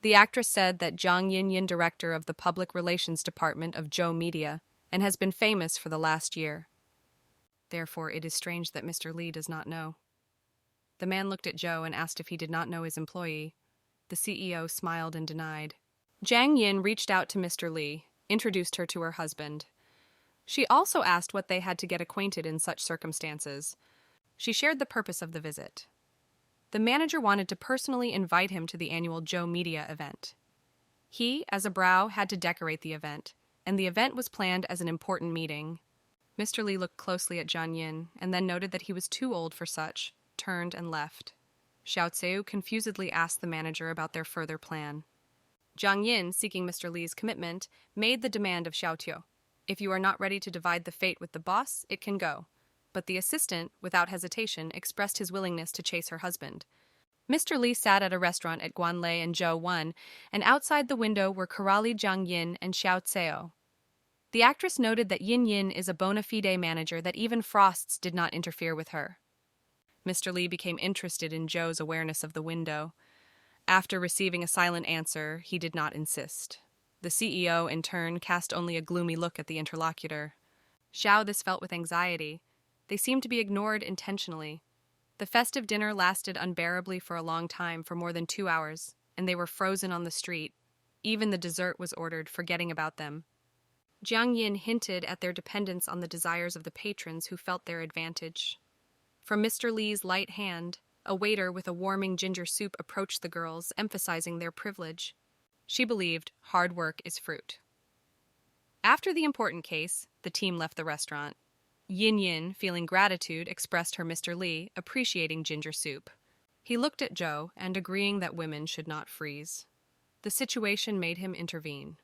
S1: The actress said that Zhang Yin, director of the Public Relations Department of Zhou Media, and has been famous for the last year. Therefore, it is strange that Mr. Lee does not know. The man looked at Zhou and asked if he did not know his employee. The CEO smiled and denied. Zhang Yin reached out to Mr. Lee, introduced her to her husband. She also asked what they had to get acquainted in such circumstances. She shared the purpose of the visit. The manager wanted to personally invite him to the annual Zhou Media event. He, as a brow, had to decorate the event, and the event was planned as an important meeting. Mr. Lee looked closely at Zhang Yin and then noted that he was too old for such, turned and left. Xiao Tseu confusedly asked the manager about their further plan. Zhang Yin, seeking Mr. Lee's commitment, made the demand of Xiao Tuo. If you are not ready to divide the fate with the boss, it can go. But the assistant, without hesitation, expressed his willingness to chase her husband. Mr. Lee sat at a restaurant at Guanlei and Zhou Wan, and outside the window were Karali Zhang Yin and Xiao Tseo. The actress noted that Yin Yin is a bona fide manager that even Frosts did not interfere with her. Mr. Lee became interested in Zhou's awareness of the window. After receiving a silent answer, he did not insist. The CEO, in turn, cast only a gloomy look at the interlocutor. Xiao this felt with anxiety. They seemed to be ignored intentionally. The festive dinner lasted unbearably for a long time, for more than 2 hours, and they were frozen on the street. Even the dessert was ordered, forgetting about them. Jiang Yin hinted at their dependence on the desires of the patrons who felt their advantage. From Mr. Lee's light hand, a waiter with a warming ginger soup approached the girls, emphasizing their privilege. She believed hard work is fruit. After the important case, the team left the restaurant. Yin Yin, feeling gratitude, expressed her Mr. Lee, appreciating ginger soup. He looked at Zhou and agreeing that women should not freeze. The situation made him intervene.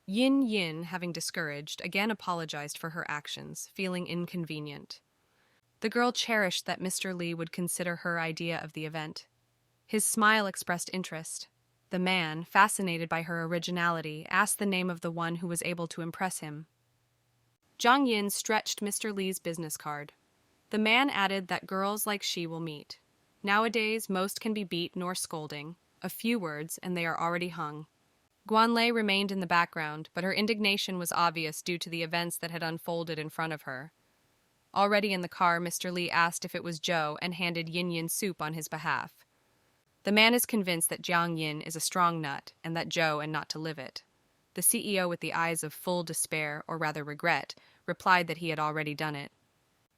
S1: Yin Yin, having discouraged, again apologized for her actions, feeling inconvenient. The girl cherished that Mr. Lee would consider her idea of the event. His smile expressed interest. The man, fascinated by her originality, asked the name of the one who was able to impress him. Zhang Yin stretched Mr. Lee's business card. The man added that girls like she will meet. Nowadays, most can be beat nor scolding. A few words, and they are already hung. Guanlei remained in the background, but her indignation was obvious due to the events that had unfolded in front of her. Already in the car, Mr. Lee asked if it was Zhou and handed Yin Yin soup on his behalf. The man is convinced that Jiang Yin is a strong nut and that Zhou and not to live it. The CEO, with the eyes of full despair, or rather regret, replied that he had already done it.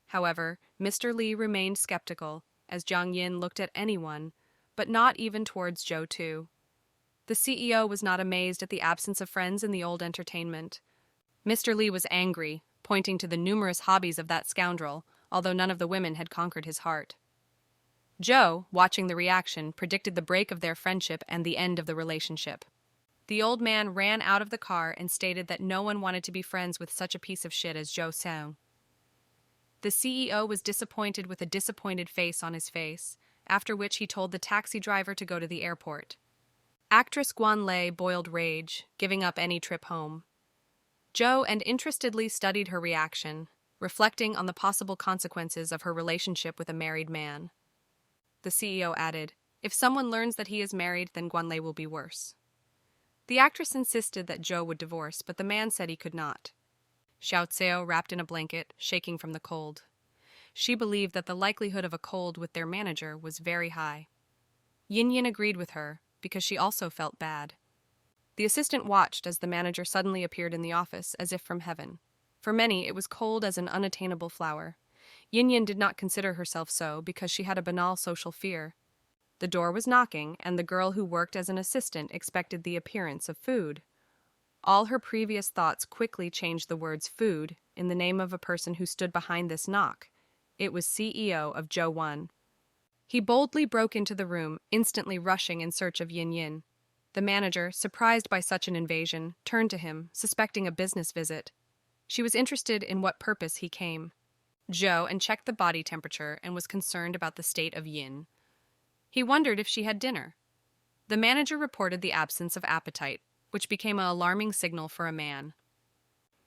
S1: However, Mr. Lee remained skeptical, as Jiang Yin looked at anyone, but not even towards Zhou too. The CEO was not amazed at the absence of friends in the old entertainment. Mr. Lee was angry, pointing to the numerous hobbies of that scoundrel, although none of the women had conquered his heart. Zhou, watching the reaction, predicted the break of their friendship and the end of the relationship. The old man ran out of the car and stated that no one wanted to be friends with such a piece of shit as Zhou Xiang. The CEO was disappointed with a disappointed face on his face, after which he told the taxi driver to go to the airport. Actress Guanlei boiled rage, giving up any trip home. Zhou and interestedly studied her reaction, reflecting on the possible consequences of her relationship with a married man. The CEO added, "If someone learns that he is married, then Guanlei will be worse." The actress insisted that Zhou would divorce, but the man said he could not. Xiao Tseo wrapped in a blanket, shaking from the cold. She believed that the likelihood of a cold with their manager was very high. Yin Yin agreed with her, because she also felt bad. The assistant watched as the manager suddenly appeared in the office, as if from heaven. For many, it was cold as an unattainable flower. Yin Yin did not consider herself so because she had a banal social fear. The door was knocking, and the girl who worked as an assistant expected the appearance of food. All her previous thoughts quickly changed the words food in the name of a person who stood behind this knock. It was CEO of Joe One. He boldly broke into the room, instantly rushing in search of Yin Yin. The manager, surprised by such an invasion, turned to him, suspecting a business visit. She was interested in what purpose he came. Joe and checked the body temperature and was concerned about the state of Yin. He wondered if she had dinner. The manager reported the absence of appetite, which became an alarming signal for a man.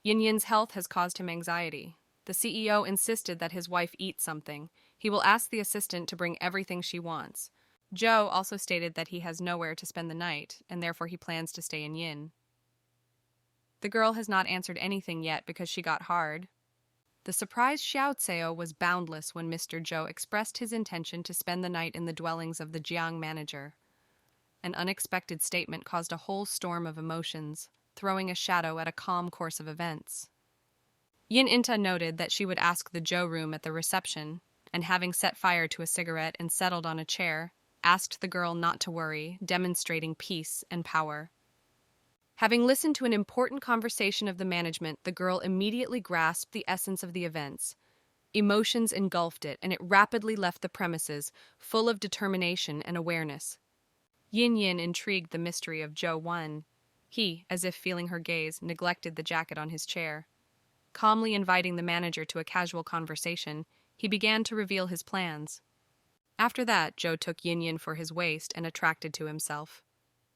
S1: Yin Yin's health has caused him anxiety. The CEO insisted that his wife eat something. He will ask the assistant to bring everything she wants. Joe also stated that he has nowhere to spend the night, and therefore he plans to stay in Yin. The girl has not answered anything yet because she got hard. The surprised Xiao was boundless when Mr. Joe expressed his intention to spend the night in the dwellings of the Jiang manager. An unexpected statement caused a whole storm of emotions, throwing a shadow at a calm course of events. Yin Inta noted that she would ask the Joe room at the reception, and having set fire to a cigarette and settled on a chair, asked the girl not to worry, demonstrating peace and power. Having listened to an important conversation of the management, the girl immediately grasped the essence of the events. Emotions engulfed it, and it rapidly left the premises, full of determination and awareness. Yin Yin intrigued the mystery of Joe One. He, as if feeling her gaze, neglected the jacket on his chair. Calmly inviting the manager to a casual conversation, he began to reveal his plans. After that, Joe took Yin Yin for his waist and attracted to himself.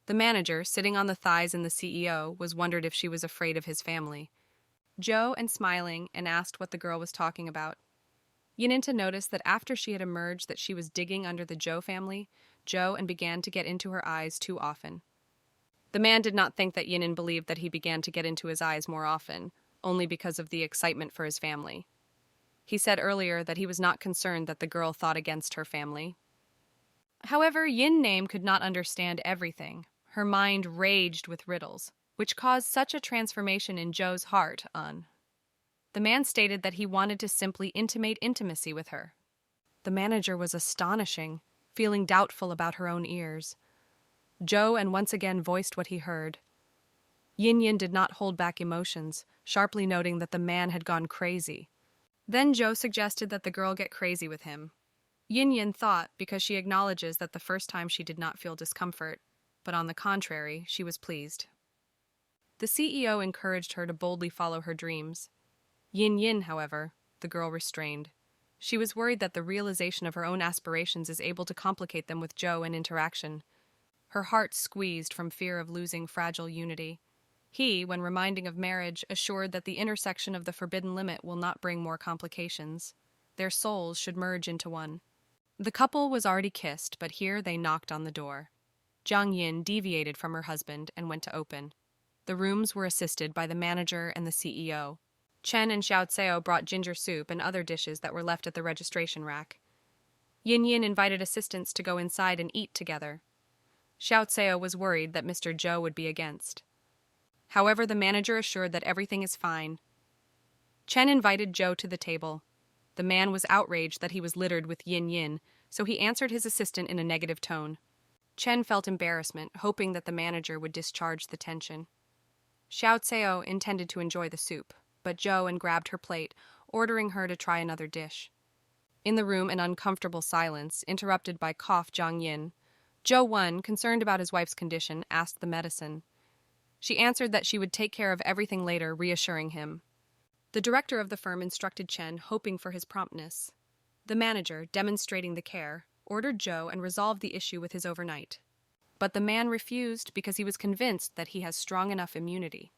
S1: The manager, sitting on the thighs in the CEO, wondered if she was afraid of his family. Joe and smiling and asked what the girl was talking about. Yininta noticed that after she had emerged that she was digging under the Joe family, Joe and began to get into her eyes too often. The man did not think that Yinin believed that he began to get into his eyes more often, only because of the excitement for his family. He said earlier that he was not concerned that the girl thought against her family. However, Yin Name could not understand everything. Her mind raged with riddles, which caused such a transformation in Joe's heart. The man stated that he wanted to simply intimate intimacy with her. The manager was astonishing, feeling doubtful about her own ears. Joe and once again voiced what he heard. Yin Yin did not hold back emotions, sharply noting that the man had gone crazy. Then Joe suggested that the girl get crazy with him. Yin Yin thought because she acknowledges that the first time she did not feel discomfort, but on the contrary, she was pleased. The CEO encouraged her to boldly follow her dreams. Yin Yin, however, the girl restrained. She was worried that the realization of her own aspirations is able to complicate them with Joe in interaction. Her heart squeezed from fear of losing fragile unity. He, when reminding of marriage, assured that the intersection of the forbidden limit will not bring more complications. Their souls should merge into one. The couple was already kissed, but here they knocked on the door. Jiang Yin deviated from her husband and went to open. The rooms were assisted by the manager and the CEO. Chen and Xiao Tseo brought ginger soup and other dishes that were left at the registration rack. Yin Yin invited assistants to go inside and eat together. Xiao Tseo was worried that Mr. Zhou would be against. However, the manager assured that everything is fine. Chen invited Zhou to the table. The man was outraged that he was littered with Yin Yin, so he answered his assistant in a negative tone. Chen felt embarrassment, hoping that the manager would discharge the tension. Xiao Tseo intended to enjoy the soup, but Zhou grabbed her plate, ordering her to try another dish. In the room, an uncomfortable silence, interrupted by cough Jiang Yin. Zhou Wen, concerned about his wife's condition, asked the medicine. She answered that she would take care of everything later, reassuring him. The director of the firm instructed Chen, hoping for his promptness. The manager, demonstrating the care, ordered Zhou and resolved the issue with his overnight. But the man refused because he was convinced that he has strong enough immunity.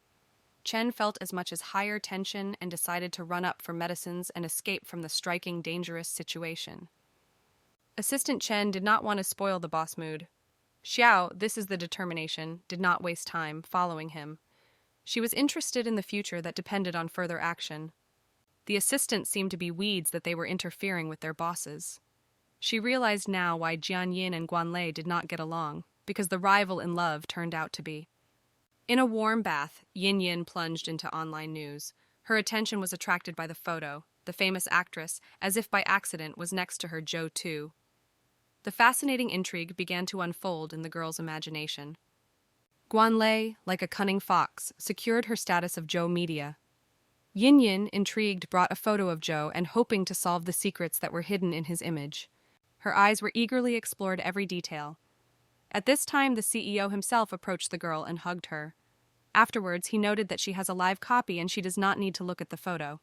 S1: Chen felt as much as higher tension and decided to run up for medicines and escape from the striking, dangerous situation. Assistant Chen did not want to spoil the boss mood. Xiao, this is the determination, did not waste time following him. She was interested in the future that depended on further action. The assistants seemed to be weeds that they were interfering with their bosses. She realized now why Jian Yin and Guan Lei did not get along, because the rival in love turned out to be. In a warm bath, Yin Yin plunged into online news. Her attention was attracted by the photo. The famous actress, as if by accident, was next to her Joe too. The fascinating intrigue began to unfold in the girl's imagination. Guanlei, like a cunning fox, secured her status of Joe Media. Yin Yin, intrigued, brought a photo of Joe and hoping to solve the secrets that were hidden in his image. Her eyes were eagerly explored every detail. At this time, the CEO himself approached the girl and hugged her. Afterwards, he noted that she has a live copy and she does not need to look at the photo.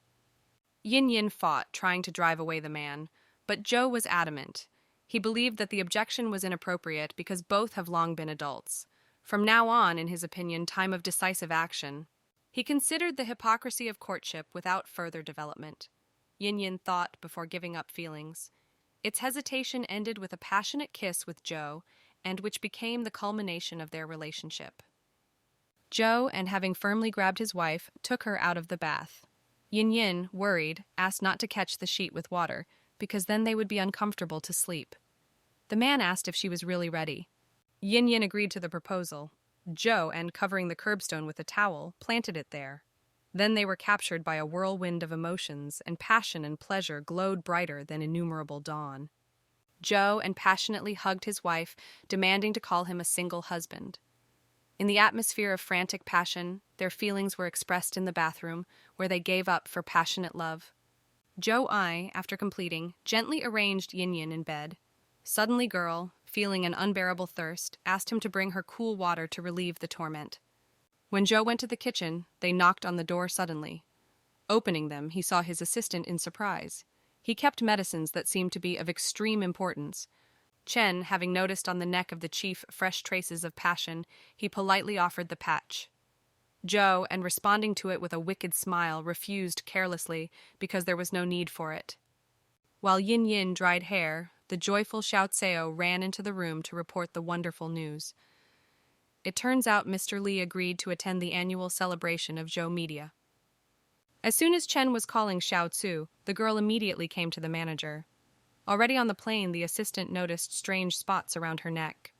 S1: Yin Yin fought, trying to drive away the man, but Joe was adamant. He believed that the objection was inappropriate because both have long been adults. From now on, in his opinion, time of decisive action. He considered the hypocrisy of courtship without further development. Yin Yin thought before giving up feelings. Its hesitation ended with a passionate kiss with Joe, and which became the culmination of their relationship. Joe, and having firmly grabbed his wife, took her out of the bath. Yin Yin, worried, asked not to catch the sheet with water, because then they would be uncomfortable to sleep. The man asked if she was really ready. Yin Yin agreed to the proposal. Joe, and covering the curbstone with a towel, planted it there. Then they were captured by a whirlwind of emotions, and passion and pleasure glowed brighter than innumerable dawn. Joe and passionately hugged his wife, demanding to call him a single husband. In the atmosphere of frantic passion, their feelings were expressed in the bathroom, where they gave up for passionate love. Joe I, after completing, gently arranged Yin Yin in bed. Suddenly girl, feeling an unbearable thirst, asked him to bring her cool water to relieve the torment. When Joe went to the kitchen, they knocked on the door suddenly. Opening them, he saw his assistant in surprise. He kept medicines that seemed to be of extreme importance. Chen, having noticed on the neck of the chief fresh traces of passion, he politely offered the patch. Joe, and responding to it with a wicked smile, refused carelessly because there was no need for it. While Yin Yin dried hair, the joyful Xiao Tseo ran into the room to report the wonderful news. It turns out Mr. Li agreed to attend the annual celebration of Joe Media. As soon as Chen was calling Xiao Tzu, the girl immediately came to the manager. Already on the plane, the assistant noticed strange spots around her neck.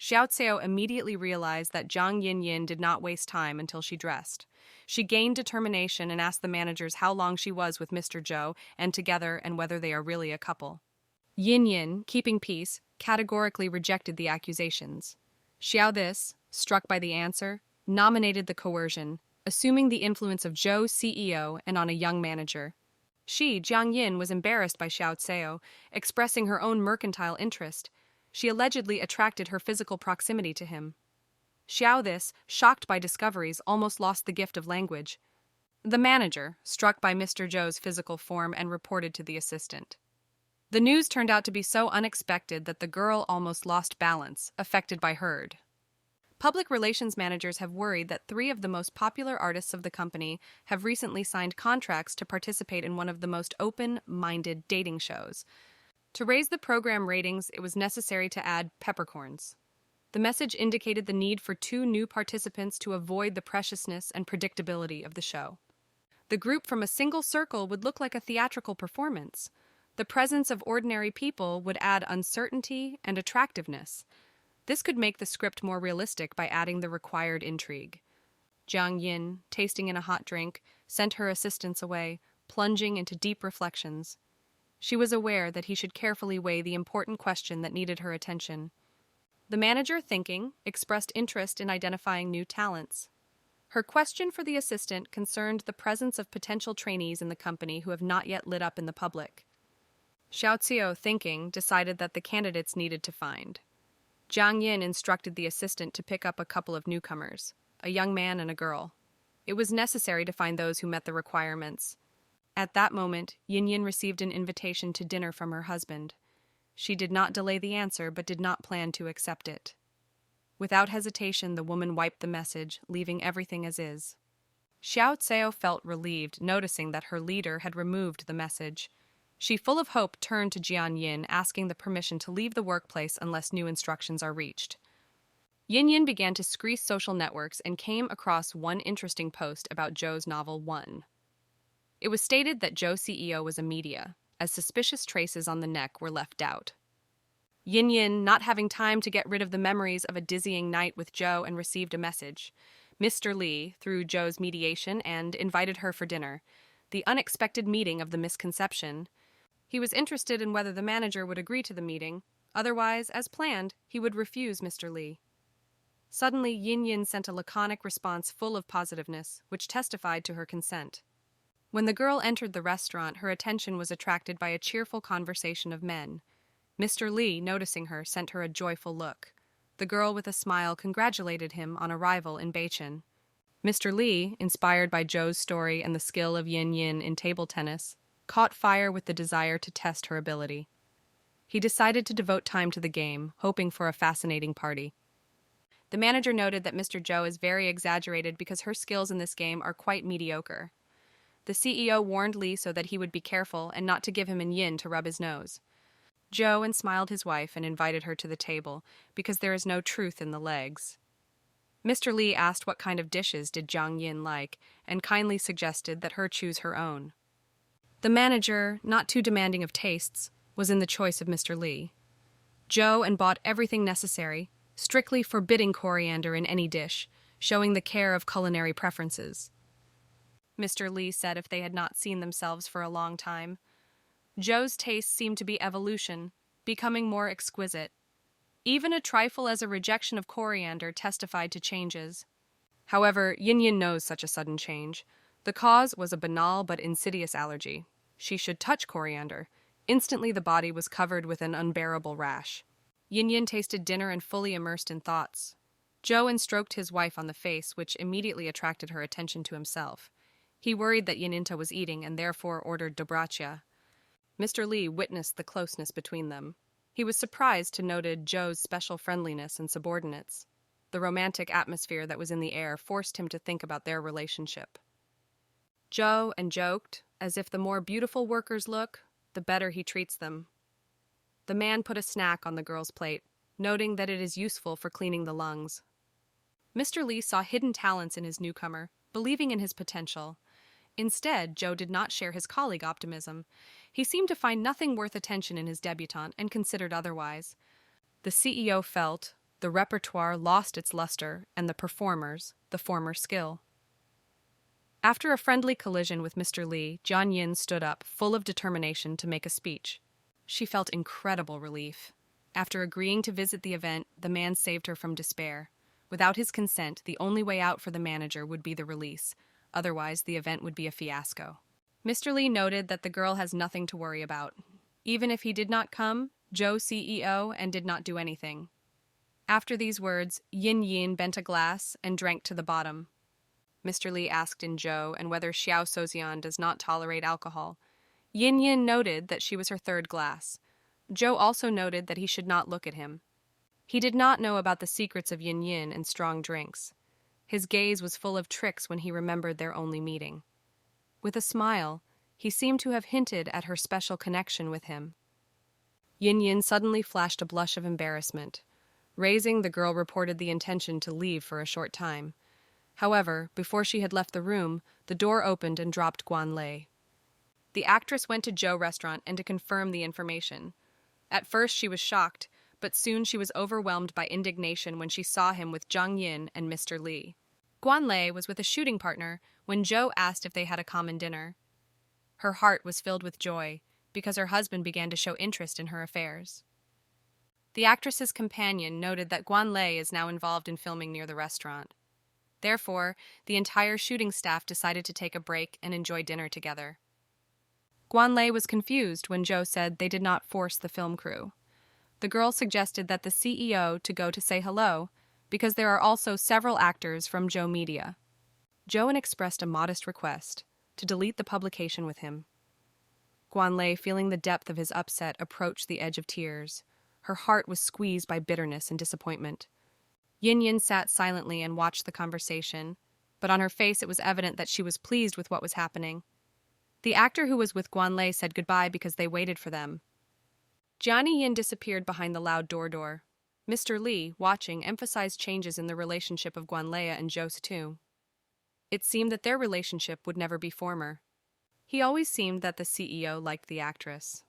S1: Xiao Tseo immediately realized that Zhang Yin Yin did not waste time until she dressed. She gained determination and asked the managers how long she was with Mr. Zhou and together and whether they are really a couple. Yin Yin, keeping peace, categorically rejected the accusations. Xiao this, struck by the answer, nominated the coercion, assuming the influence of Zhou's CEO and on a young manager. She, Jiang Yin, was embarrassed by Xiao Tseo, expressing her own mercantile interest. She allegedly attracted her physical proximity to him. Xiao this, shocked by discoveries, almost lost the gift of language. The manager, struck by Mr. Zhou's physical form, and reported to the assistant. The news turned out to be so unexpected that the girl almost lost balance, affected by herd. Public relations managers have worried that 3 of the most popular artists of the company have recently signed contracts to participate in one of the most open-minded dating shows. To raise the program ratings, it was necessary to add peppercorns. The message indicated the need for 2 new participants to avoid the preciousness and predictability of the show. The group from a single circle would look like a theatrical performance. The presence of ordinary people would add uncertainty and attractiveness. This could make the script more realistic by adding the required intrigue. Jiang Yin, tasting in a hot drink, sent her assistants away, plunging into deep reflections. She was aware that he should carefully weigh the important question that needed her attention. The manager, thinking, expressed interest in identifying new talents. Her question for the assistant concerned the presence of potential trainees in the company who have not yet lit up in the public. Xiao Tseo, thinking, decided that the candidates needed to find. Jiang Yin instructed the assistant to pick up a couple of newcomers, a young man and a girl. It was necessary to find those who met the requirements. At that moment, Yin Yin received an invitation to dinner from her husband. She did not delay the answer, but did not plan to accept it. Without hesitation, the woman wiped the message, leaving everything as is. Xiao Tseo felt relieved, noticing that her leader had removed the message. She, full of hope, turned to Jian Yin, asking the permission to leave the workplace unless new instructions are reached. Yin Yin began to screase social networks and came across one interesting post about Zhou's novel One. It was stated that Zhou CEO was a media, as suspicious traces on the neck were left out. Yin Yin, not having time to get rid of the memories of a dizzying night with Zhou, and received a message. Mr. Lee through Joe's mediation and invited her for dinner. The unexpected meeting of the misconception. He was interested in whether the manager would agree to the meeting. Otherwise, as planned, he would refuse Mr. Lee. Suddenly, Yin Yin sent a laconic response full of positiveness, which testified to her consent. When the girl entered the restaurant, her attention was attracted by a cheerful conversation of men. Mr. Lee, noticing her, sent her a joyful look. The girl, with a smile, congratulated him on arrival in Beichin. Mr. Lee, inspired by Joe's story and the skill of Yin Yin in table tennis, caught fire with the desire to test her ability. He decided to devote time to the game, hoping for a fascinating party. The manager noted that Mr. Joe is very exaggerated because her skills in this game are quite mediocre. The CEO warned Lee so that he would be careful and not to give him an yin to rub his nose. Joe and smiled his wife and invited her to the table because there is no truth in the legs. Mr. Lee asked what kind of dishes did Jiang Yin like and kindly suggested that her choose her own. The manager, not too demanding of tastes, was in the choice of Mr. Lee. Joe and bought everything necessary, strictly forbidding coriander in any dish, showing the care of culinary preferences. Mr. Lee said if they had not seen themselves for a long time. Joe's taste seemed to be evolution, becoming more exquisite. Even a trifle as a rejection of coriander testified to changes. However, Yin Yin knows such a sudden change. The cause was a banal but insidious allergy. She should touch coriander. Instantly the body was covered with an unbearable rash. Yin Yin tasted dinner and fully immersed in thoughts. Joe stroked his wife on the face, which immediately attracted her attention to himself. He worried that Yininta was eating and therefore ordered dobrachia. Mr. Lee witnessed the closeness between them. He was surprised to note Joe's special friendliness and subordinates. The romantic atmosphere that was in the air forced him to think about their relationship. Joe joked, as if the more beautiful workers look, the better he treats them. The man put a snack on the girl's plate, noting that it is useful for cleaning the lungs. Mr. Lee saw hidden talents in his newcomer, believing in his potential. Instead, Joe did not share his colleague optimism. He seemed to find nothing worth attention in his debutante and considered otherwise. The CEO felt the repertoire lost its luster and the performers, the former skill. After a friendly collision with Mr. Lee, Jiang Yin stood up, full of determination to make a speech. She felt incredible relief. After agreeing to visit the event, the man saved her from despair. Without his consent, the only way out for the manager would be the release. Otherwise, the event would be a fiasco. Mr. Lee noted that the girl has nothing to worry about. Even if he did not come, Joe CEO and did not do anything. After these words, Yin Yin bent a glass and drank to the bottom. Mr. Lee asked in Joe and whether Xiao Sozian does not tolerate alcohol. Yin Yin noted that she was her third glass. Joe also noted that he should not look at him. He did not know about the secrets of Yin Yin and strong drinks. His gaze was full of tricks when he remembered their only meeting. With a smile, he seemed to have hinted at her special connection with him. Yin Yin suddenly flashed a blush of embarrassment. Raising, the girl reported the intention to leave for a short time. However, before she had left the room, the door opened and dropped Guan Lei. The actress went to Joe's restaurant and to confirm the information. At first she was shocked, but soon she was overwhelmed by indignation when she saw him with Jiang Yin and Mr. Lee. Guan Lei was with a shooting partner when Joe asked if they had a common dinner. Her heart was filled with joy because her husband began to show interest in her affairs. The actress's companion noted that Guan Lei is now involved in filming near the restaurant. Therefore, the entire shooting staff decided to take a break and enjoy dinner together. Guan Lei was confused when Joe said they did not force the film crew. The girl suggested that the CEO to go to say hello, because there are also several actors from Joe Media. Joe expressed a modest request to delete the publication with him. Guan Lei, feeling the depth of his upset, approached the edge of tears. Her heart was squeezed by bitterness and disappointment. Yin Yin sat silently and watched the conversation, but on her face it was evident that she was pleased with what was happening. The actor who was with Guan Lei said goodbye because they waited for them. Jiang Yin disappeared behind the loud door. Mr. Lee, watching, emphasized changes in the relationship of Guan Lei and Zhou Situ. It seemed that their relationship would never be former. He always seemed that the CEO liked the actress.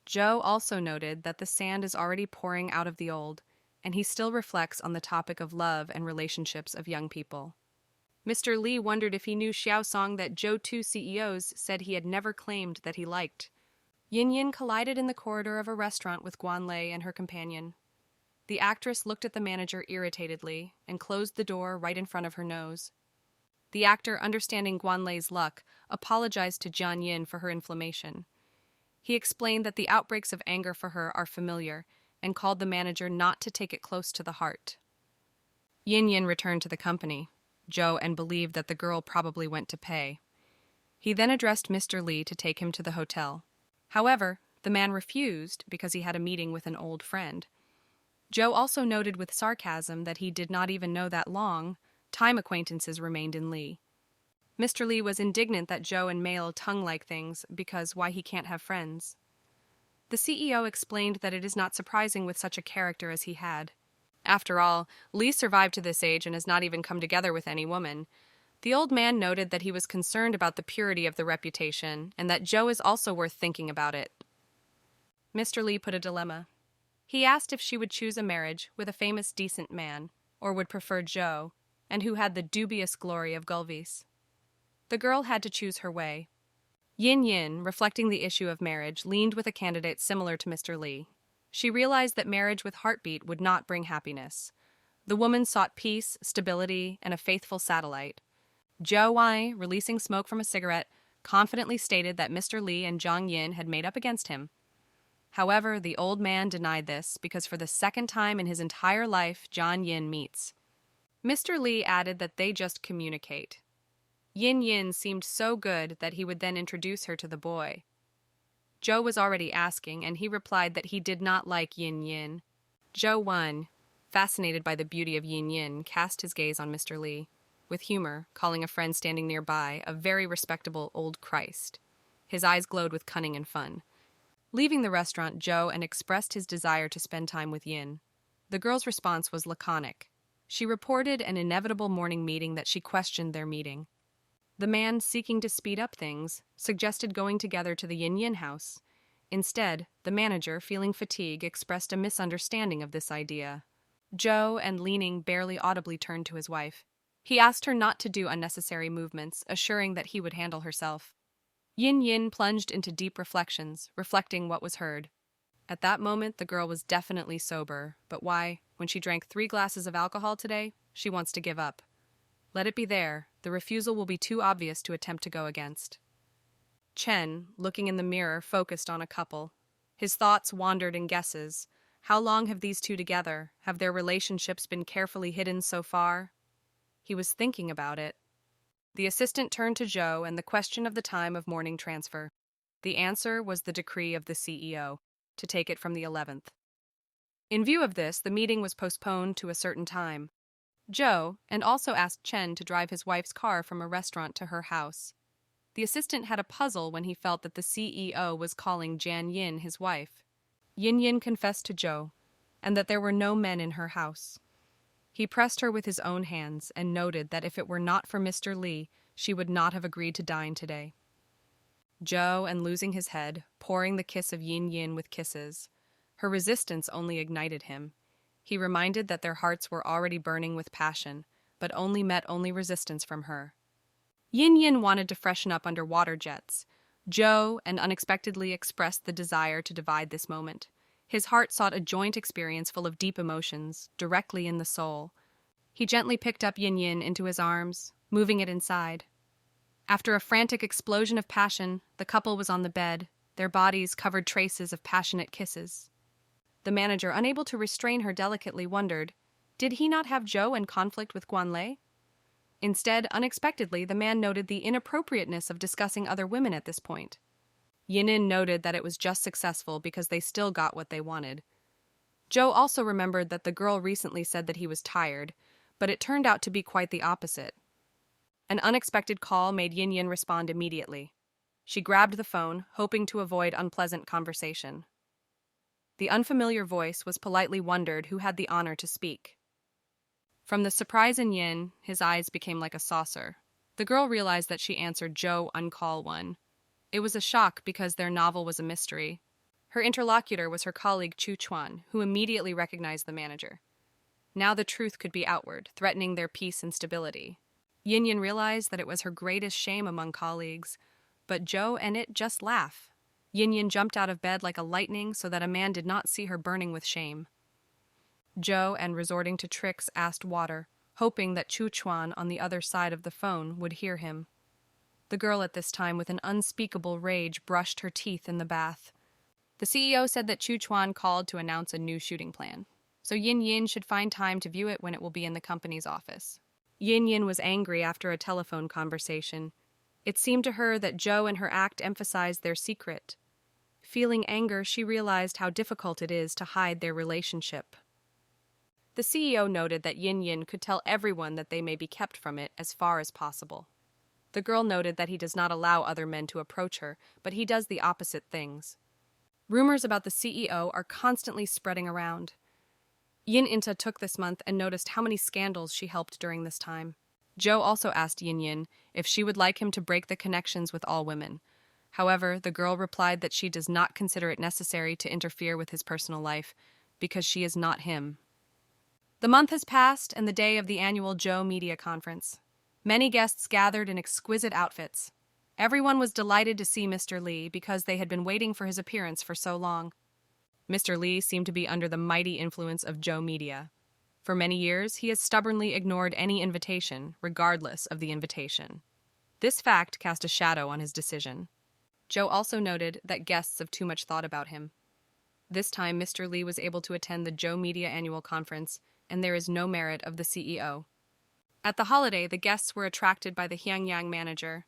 S1: Joe also noted that the sand is already pouring out of the old, and he still reflects on the topic of love and relationships of young people. Mr. Lee wondered if he knew Xiaosong that Zhou CEOs said he had never claimed that he liked. Yin Yin collided in the corridor of a restaurant with Guan Lei and her companion. The actress looked at the manager irritatedly and closed the door right in front of her nose. The actor, understanding Guan Lei's luck, apologized to Jian Yin for her inflammation. He explained that the outbreaks of anger for her are familiar and called the manager not to take it close to the heart. Yin Yin returned to the company, Zhou, and believed that the girl probably went to pay. He then addressed Mr. Lee to take him to the hotel. However, the man refused because he had a meeting with an old friend. Zhou also noted with sarcasm that he did not even know that long time acquaintances remained in Lee. Mr. Lee was indignant that Zhou and Mail tongue-like things because why he can't have friends. The CEO explained that it is not surprising with such a character as he had. After all, Lee survived to this age and has not even come together with any woman. The old man noted that he was concerned about the purity of the reputation and that Zhou is also worth thinking about it. Mr. Lee put a dilemma. He asked if she would choose a marriage with a famous decent man, or would prefer Zhou, and who had the dubious glory of Gulvis. The girl had to choose her way. Yin Yin, reflecting the issue of marriage, leaned with a candidate similar to Mr. Lee. She realized that marriage with heartbeat would not bring happiness. The woman sought peace, stability, and a faithful satellite. Zhou Wai, releasing smoke from a cigarette, confidently stated that Mr. Lee and Jiang Yin had made up against him. However, the old man denied this because for the second time in his entire life, Jiang Yin meets. Mr. Lee added that they just communicate. Yin Yin seemed so good that he would then introduce her to the boy. Zhou was already asking, and he replied that he did not like Yin Yin. Zhou Wan, fascinated by the beauty of Yin Yin, cast his gaze on Mr. Lee, with humor, calling a friend standing nearby a very respectable old Christ. His eyes glowed with cunning and fun. Leaving the restaurant, Zhou and expressed his desire to spend time with Yin. The girl's response was laconic. She reported an inevitable morning meeting that she questioned their meeting. The man, seeking to speed up things, suggested going together to the Yin Yin house. Instead, the manager, feeling fatigue, expressed a misunderstanding of this idea. Zhou, and leaning barely audibly, turned to his wife. He asked her not to do unnecessary movements, assuring that he would handle herself. Yin Yin plunged into deep reflections, reflecting what was heard. At that moment, the girl was definitely sober, but why, when she drank 3 glasses of alcohol today, she wants to give up. Let it be there, the refusal will be too obvious to attempt to go against. Chen, looking in the mirror, focused on a couple. His thoughts wandered in guesses. How long have these two together? Have their relationships been carefully hidden so far? He was thinking about it. The assistant turned to Zhou and the question of the time of morning transfer. The answer was the decree of the CEO, to take it from the 11th. In view of this, the meeting was postponed to a certain time. Zhou, and also asked Chen to drive his wife's car from a restaurant to her house. The assistant had a puzzle when he felt that the CEO was calling Jian Yin his wife. Yin Yin confessed to Zhou, and that there were no men in her house. He pressed her with his own hands and noted that if it were not for Mr. Lee, she would not have agreed to dine today. Zhou, and losing his head, pouring the kiss of Yin Yin with kisses. Her resistance only ignited him. He reminded that their hearts were already burning with passion, but met resistance from her. Yin Yin wanted to freshen up under water jets. Zhou, and unexpectedly expressed the desire to divide this moment. His heart sought a joint experience full of deep emotions, directly in the soul. He gently picked up Yin Yin into his arms, moving it inside. After a frantic explosion of passion, the couple was on the bed, their bodies covered traces of passionate kisses. The manager, unable to restrain her delicately, wondered, did he not have Zhou in conflict with Guan Lei? Instead, unexpectedly, the man noted the inappropriateness of discussing other women at this point. Yin noted that it was just successful because they still got what they wanted. Zhou also remembered that the girl recently said that he was tired, but it turned out to be quite the opposite. An unexpected call made Yin Yin respond immediately. She grabbed the phone, hoping to avoid unpleasant conversation. The unfamiliar voice was politely wondered who had the honor to speak. From the surprise in Yin, his eyes became like a saucer. The girl realized that she answered Zhou Uncall One. It was a shock because their novel was a mystery. Her interlocutor was her colleague Chu Chuan, who immediately recognized the manager. Now the truth could be outward, threatening their peace and stability. Yin Yin realized that it was her greatest shame among colleagues, but Joe and it just laugh. Yin Yin jumped out of bed like a lightning so that a man did not see her burning with shame. Joe, and resorting to tricks, asked water, hoping that Chu Chuan on the other side of the phone would hear him. The girl at this time, with an unspeakable rage, brushed her teeth in the bath. The CEO said that Chu Chuan called to announce a new shooting plan, so Yin Yin should find time to view it when it will be in the company's office. Yin Yin was angry after a telephone conversation. It seemed to her that Joe and her act emphasized their secret. Feeling anger, she realized how difficult it is to hide their relationship. The CEO noted that Yin Yin could tell everyone that they may be kept from it as far as possible. The girl noted that he does not allow other men to approach her, but he does the opposite things. Rumors about the CEO are constantly spreading around. Yin Inta took this month and noticed how many scandals she helped during this time. Joe also asked Yin Yin if she would like him to break the connections with all women. However, the girl replied that she does not consider it necessary to interfere with his personal life because she is not him. The month has passed and the day of the annual Joe Media Conference. Many guests gathered in exquisite outfits. Everyone was delighted to see Mr. Lee because they had been waiting for his appearance for so long. Mr. Lee seemed to be under the mighty influence of Joe Media. For many years, he has stubbornly ignored any invitation, regardless of the invitation. This fact cast a shadow on his decision. Joe also noted that guests have too much thought about him. This time, Mr. Lee was able to attend the Joe Media Annual Conference, and there is no merit of the CEO. At the holiday, the guests were attracted by the Hyungyang manager.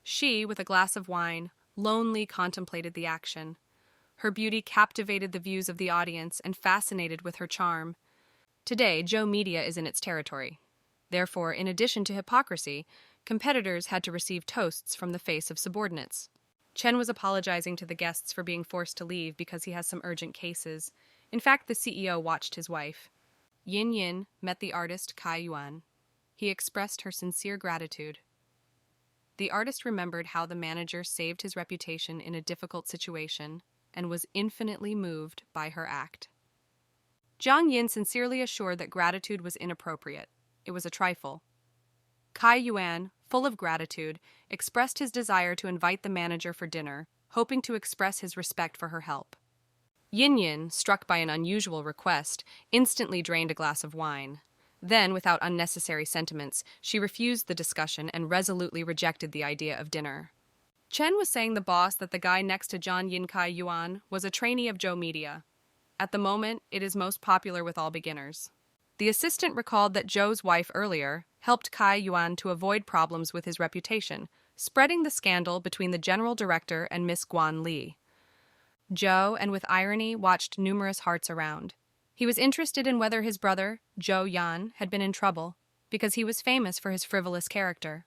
S1: She, with a glass of wine, lonely contemplated the action. Her beauty captivated the views of the audience and fascinated with her charm. Today, Joe Media is in its territory. Therefore, in addition to hypocrisy, competitors had to receive toasts from the face of subordinates. Chen was apologizing to the guests for being forced to leave because he has some urgent cases. In fact, the CEO watched his wife. Yin Yin met the artist Kai Yuan. He expressed her sincere gratitude. The artist remembered how the manager saved his reputation in a difficult situation and was infinitely moved by her act. Jiang Yin sincerely assured that gratitude was inappropriate. It was a trifle. Kai Yuan, full of gratitude, expressed his desire to invite the manager for dinner, hoping to express his respect for her help. Yin Yin, struck by an unusual request, instantly drained a glass of wine. Then, without unnecessary sentiments, she refused the discussion and resolutely rejected the idea of dinner. Chen was saying the boss that the guy next to John Yin Kai Yuan was a trainee of Joe Media. At the moment, it is most popular with all beginners. The assistant recalled that Joe's wife earlier helped Kai Yuan to avoid problems with his reputation, spreading the scandal between the general director and Miss Guan Li. Joe, and with irony, watched numerous hearts around. He was interested in whether his brother, Joe Yan, had been in trouble, because he was famous for his frivolous character.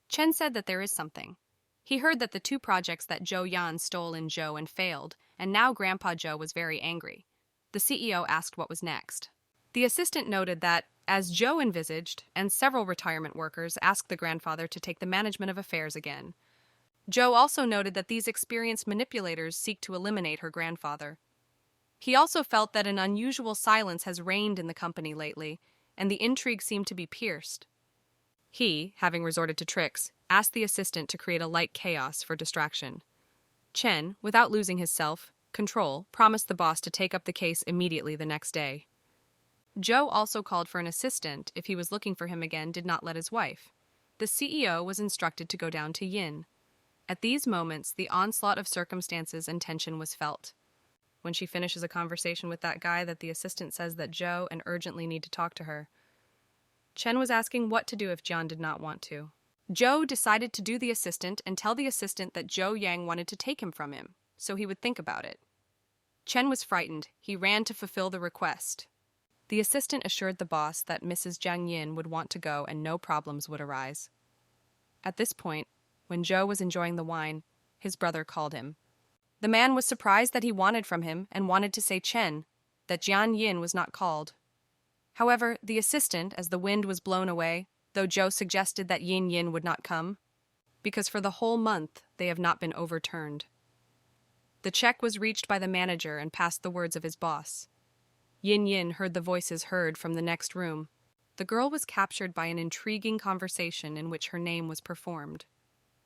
S1: Chen said that there is something. He heard that the 2 projects that Joe Yan stole in Joe and failed, and now Grandpa Joe was very angry. The CEO asked what was next. The assistant noted that, as Joe envisaged, and several retirement workers asked the grandfather to take the management of affairs again. Joe also noted that these experienced manipulators seek to eliminate her grandfather. He also felt that an unusual silence has reigned in the company lately, and the intrigue seemed to be pierced. He, having resorted to tricks, asked the assistant to create a light chaos for distraction. Chen, without losing his self-control, promised the boss to take up the case immediately the next day. Joe also called for an assistant if he was looking for him again, did not let his wife. The CEO was instructed to go down to Yin. At these moments, the onslaught of circumstances and tension was felt. When she finishes a conversation with that guy that the assistant says that Joe and urgently need to talk to her. Chen was asking what to do if John did not want to. Joe decided to do the assistant and tell the assistant that Joe Yang wanted to take him from him, so he would think about it. Chen was frightened. He ran to fulfill the request. The assistant assured the boss that Mrs. Jiang Yin would want to go and no problems would arise. At this point, when Joe was enjoying the wine, his brother called him. The man was surprised that he wanted from him and wanted to say Chen, that Jian Yin was not called. However, the assistant, as the wind was blown away, though Joe suggested that Yin Yin would not come, because for the whole month they have not been overturned. The check was reached by the manager and passed the words of his boss. Yin Yin heard the voices heard from the next room. The girl was captured by an intriguing conversation in which her name was performed.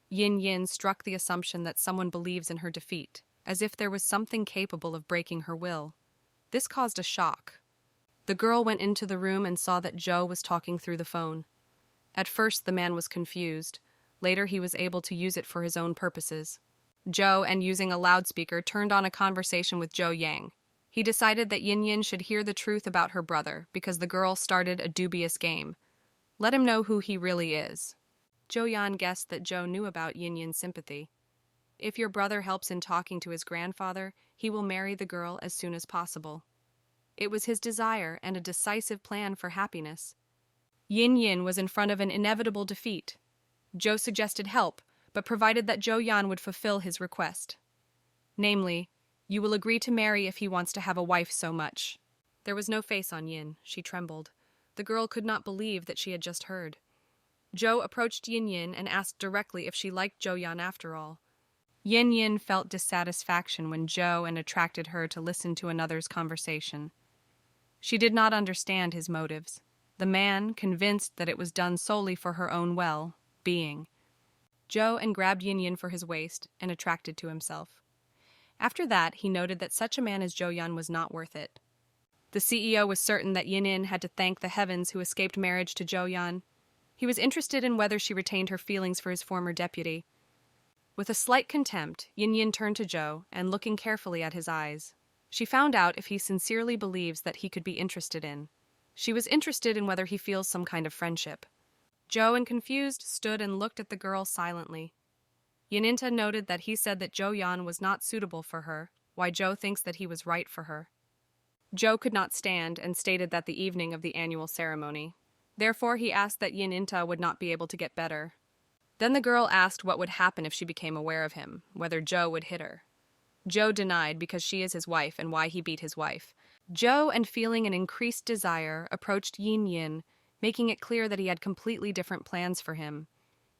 S1: Yin Yin struck the assumption that someone believes in her defeat, as if there was something capable of breaking her will. This caused a shock. The girl went into the room and saw that Joe was talking through the phone. At first, the man was confused. Later, he was able to use it for his own purposes. Joe, and using a loudspeaker, turned on a conversation with Zhou Yang. He decided that Yin Yin should hear the truth about her brother because the girl started a dubious game. Let him know who he really is. Zhou Yan guessed that Zhou knew about Yin Yin's sympathy. If your brother helps in talking to his grandfather, he will marry the girl as soon as possible. It was his desire and a decisive plan for happiness. Yin Yin was in front of an inevitable defeat. Zhou suggested help, but provided that Zhou Yan would fulfill his request. Namely, you will agree to marry if he wants to have a wife so much. There was no face on Yin. She trembled. The girl could not believe that she had just heard. Zhou approached Yin Yin and asked directly if she liked Zhou Yan after all. Yin Yin felt dissatisfaction when Zhou attracted her to listen to another's conversation. She did not understand his motives. The man, convinced that it was done solely for her own well-being. Zhou grabbed Yin Yin for his waist and attracted to himself. After that, he noted that such a man as Zhou Yan was not worth it. The CEO was certain that Yin Yin had to thank the heavens who escaped marriage to Zhou Yan. He was interested in whether she retained her feelings for his former deputy. With a slight contempt, Yin Yin turned to Zhou and looking carefully at his eyes. She found out if he sincerely believes that he could be interested in. She was interested in whether he feels some kind of friendship. Zhou, confused, stood and looked at the girl silently. Yaninta noted that he said that Zhou Yan was not suitable for her, why Zhou thinks that he was right for her. Zhou could not stand and stated that the evening of the annual ceremony. Therefore, he asked that Yaninta would not be able to get better. Then the girl asked what would happen if she became aware of him, whether Zhou would hit her. Zhou denied because she is his wife and why he beat his wife. Zhou, feeling an increased desire, approached Yin Yin, making it clear that he had completely different plans for him.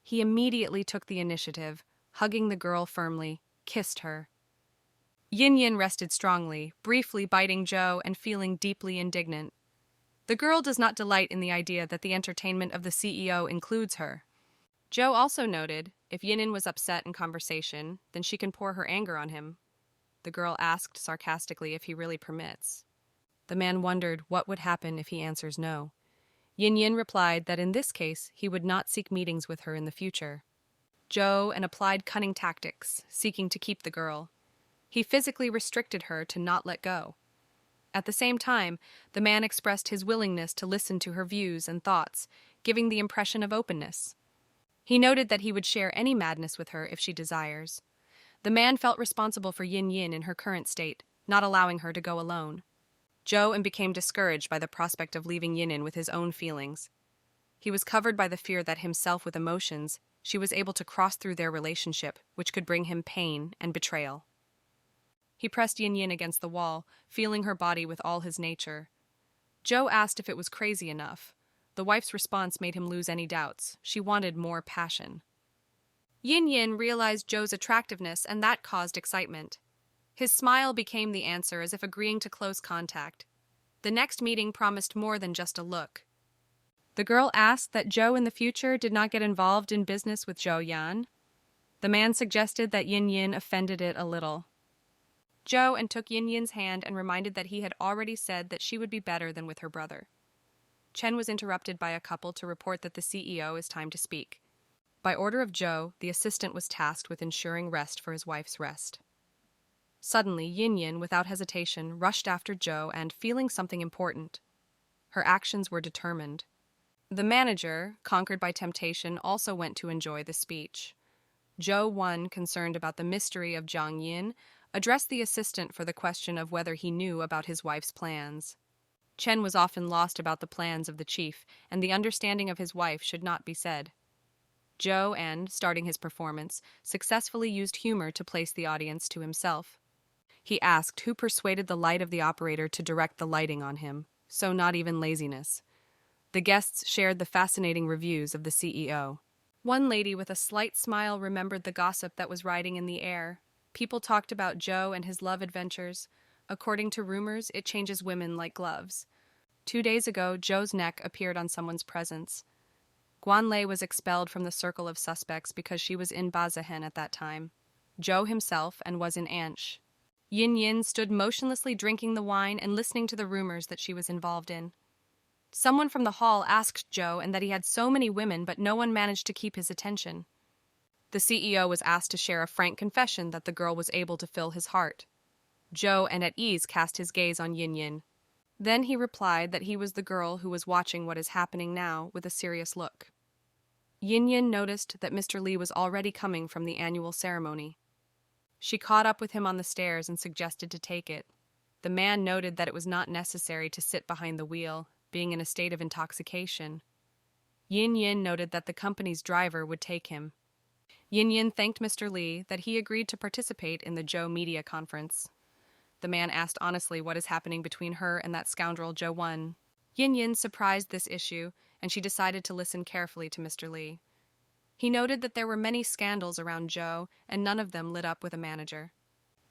S1: He immediately took the initiative, hugging the girl firmly, kissed her. Yin Yin rested strongly, briefly biting Zhou and feeling deeply indignant. The girl does not delight in the idea that the entertainment of the CEO includes her. Zhou also noted, if Yin Yin was upset in conversation, then she can pour her anger on him. The girl asked sarcastically if he really permits. The man wondered what would happen if he answers no. Yin Yin replied that in this case he would not seek meetings with her in the future. Zhou applied cunning tactics, seeking to keep the girl. He physically restricted her to not let go. At the same time, the man expressed his willingness to listen to her views and thoughts, giving the impression of openness. He noted that he would share any madness with her if she desires. The man felt responsible for Yin Yin in her current state, not allowing her to go alone. Zhou became discouraged by the prospect of leaving Yin Yin with his own feelings. He was covered by the fear that himself with emotions, she was able to cross through their relationship, which could bring him pain and betrayal. He pressed Yin Yin against the wall, feeling her body with all his nature. Zhou asked if it was crazy enough. The wife's response made him lose any doubts. She wanted more passion. Yin Yin realized Zhou's attractiveness, and that caused excitement. His smile became the answer, as if agreeing to close contact. The next meeting promised more than just a look. The girl asked that Zhou in the future did not get involved in business with Zhou Yan. The man suggested that Yin Yin offended it a little. Zhou took Yin Yin's hand and reminded that he had already said that she would be better than with her brother. Chen was interrupted by a couple to report that the CEO is time to speak. By order of Zhou, the assistant was tasked with ensuring rest for his wife's rest. Suddenly, Yin Yin, without hesitation, rushed after Zhou and, feeling something important. Her actions were determined. The manager, conquered by temptation, also went to enjoy the speech. Zhou Wen, concerned about the mystery of Zhang Yin, addressed the assistant for the question of whether he knew about his wife's plans. Chen was often lost about the plans of the chief, and the understanding of his wife should not be said. Zhou, starting his performance, successfully used humor to place the audience to himself. He asked who persuaded the light of the operator to direct the lighting on him, so not even laziness. The guests shared the fascinating reviews of the CEO. One lady with a slight smile remembered the gossip that was riding in the air. People talked about Zhou and his love adventures. According to rumors, it changes women like gloves. 2 days ago, Zhou's neck appeared on someone's presence. Guanlei was expelled from the circle of suspects because she was in Bazehen at that time. Zhou himself and was in Ansh. Yin Yin stood motionlessly drinking the wine and listening to the rumors that she was involved in. Someone from the hall asked Zhou and that he had so many women, but no one managed to keep his attention. The CEO was asked to share a frank confession that the girl was able to fill his heart. Zhou, and at ease, cast his gaze on Yin Yin. Then he replied that he was the girl who was watching what is happening now with a serious look. Yin Yin noticed that Mr. Li was already coming from the annual ceremony. She caught up with him on the stairs and suggested to take it. The man noted that it was not necessary to sit behind the wheel, being in a state of intoxication. Yin Yin noted that the company's driver would take him. Yin Yin thanked Mr. Li that he agreed to participate in the Zhou media conference. The man asked honestly what is happening between her and that scoundrel Zhou Wen. Yin Yin surprised this issue, and she decided to listen carefully to Mr. Li. He noted that there were many scandals around Zhou, and none of them lit up with a manager.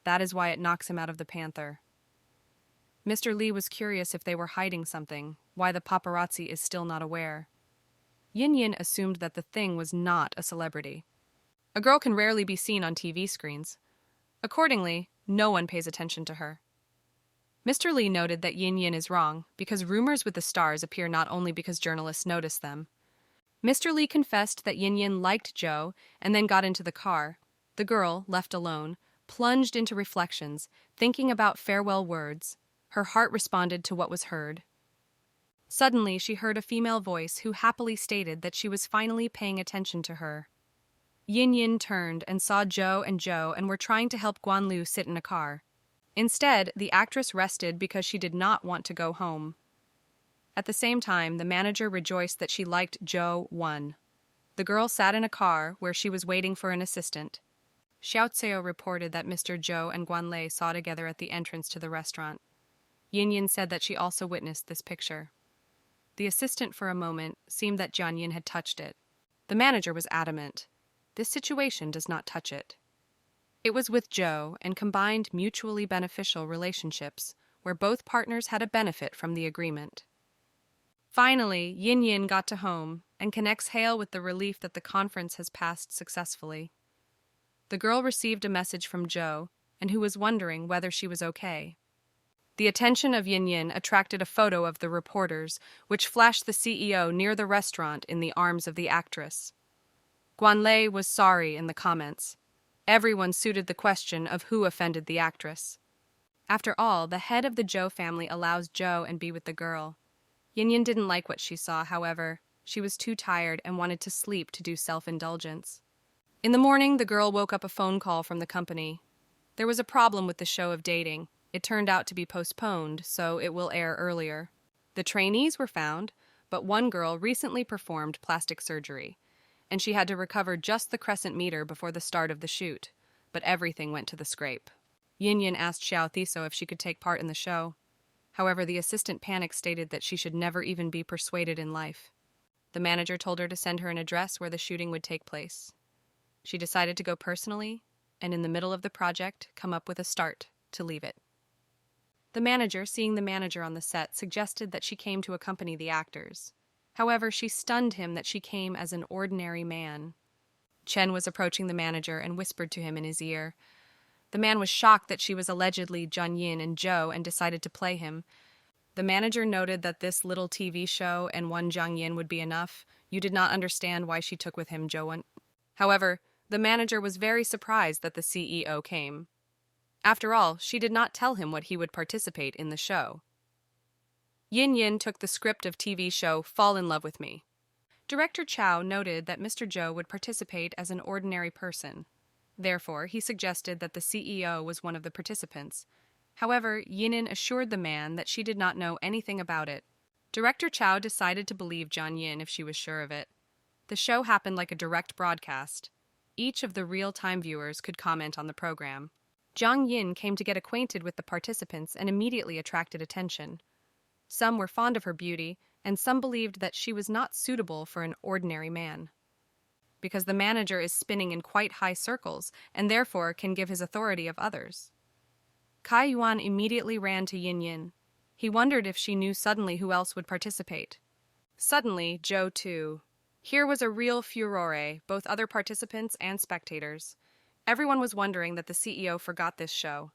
S1: That is why it knocks him out of the Panther. Mr. Li was curious if they were hiding something, why the paparazzi is still not aware. Yin Yin assumed that the thing was not a celebrity. A girl can rarely be seen on TV screens. Accordingly, no one pays attention to her. Mr. Li noted that Yin Yin is wrong, because rumors with the stars appear not only because journalists notice them. Mr. Li confessed that Yin Yin liked Zhou and then got into the car. The girl, left alone, plunged into reflections, thinking about farewell words. Her heart responded to what was heard. Suddenly, she heard a female voice who happily stated that she was finally paying attention to her. Yin Yin turned and saw Zhou and were trying to help Guanlu sit in a car. Instead, the actress rested because she did not want to go home. At the same time, the manager rejoiced that she liked Zhou Wen. The girl sat in a car where she was waiting for an assistant. Xiaotseo reported that Mr. Zhou and Guanlei saw together at the entrance to the restaurant. Yin Yin said that she also witnessed this picture. The assistant, for a moment, seemed that Jian Yin had touched it. The manager was adamant. This situation does not touch it. It was with Zhou and combined mutually beneficial relationships, where both partners had a benefit from the agreement. Finally, Yin Yin got to home and can exhale with the relief that the conference has passed successfully. The girl received a message from Zhou, and who was wondering whether she was okay. The attention of Yin Yin attracted a photo of the reporters, which flashed the CEO near the restaurant in the arms of the actress. Guanlei was sorry in the comments. Everyone suited the question of who offended the actress. After all, the head of the Zhou family allows Zhou and be with the girl. Yin Yin didn't like what she saw, however. She was too tired and wanted to sleep to do self-indulgence. In the morning, the girl woke up a phone call from the company. There was a problem with the show of dating. It turned out to be postponed, so it will air earlier. The trainees were found, but one girl recently performed plastic surgery, and she had to recover just the crescent meter before the start of the shoot, but everything went to the scrape. Yin Yin asked Xiao Thiso if she could take part in the show. However, the assistant panic stated that she should never even be persuaded in life. The manager told her to send her an address where the shooting would take place. She decided to go personally, and in the middle of the project, come up with a start to leave it. The manager, seeing the manager on the set, suggested that she came to accompany the actors. However, she stunned him that she came as an ordinary man. Chen was approaching the manager and whispered to him in his ear. The man was shocked that she was allegedly Jian Yin and Zhou and decided to play him. The manager noted that this little TV show and one Jiang Yin would be enough. You did not understand why she took with him Zhou Wen. However, the manager was very surprised that the CEO came. After all, she did not tell him what he would participate in the show. Yin Yin took the script of TV show Fall in Love with Me. Director Chow noted that Mr. Zhou would participate as an ordinary person. Therefore, he suggested that the CEO was one of the participants. However, Yin Yin assured the man that she did not know anything about it. Director Chow decided to believe Jian Yin if she was sure of it. The show happened like a direct broadcast. Each of the real-time viewers could comment on the program. Jiang Yin came to get acquainted with the participants and immediately attracted attention. Some were fond of her beauty, and some believed that she was not suitable for an ordinary man. Because the manager is spinning in quite high circles, and therefore can give his authority of others. Kai Yuan immediately ran to Yin Yin. He wondered if she knew suddenly who else would participate. Suddenly, Joe too. Here was a real furore, both other participants and spectators. Everyone was wondering that the CEO forgot this show.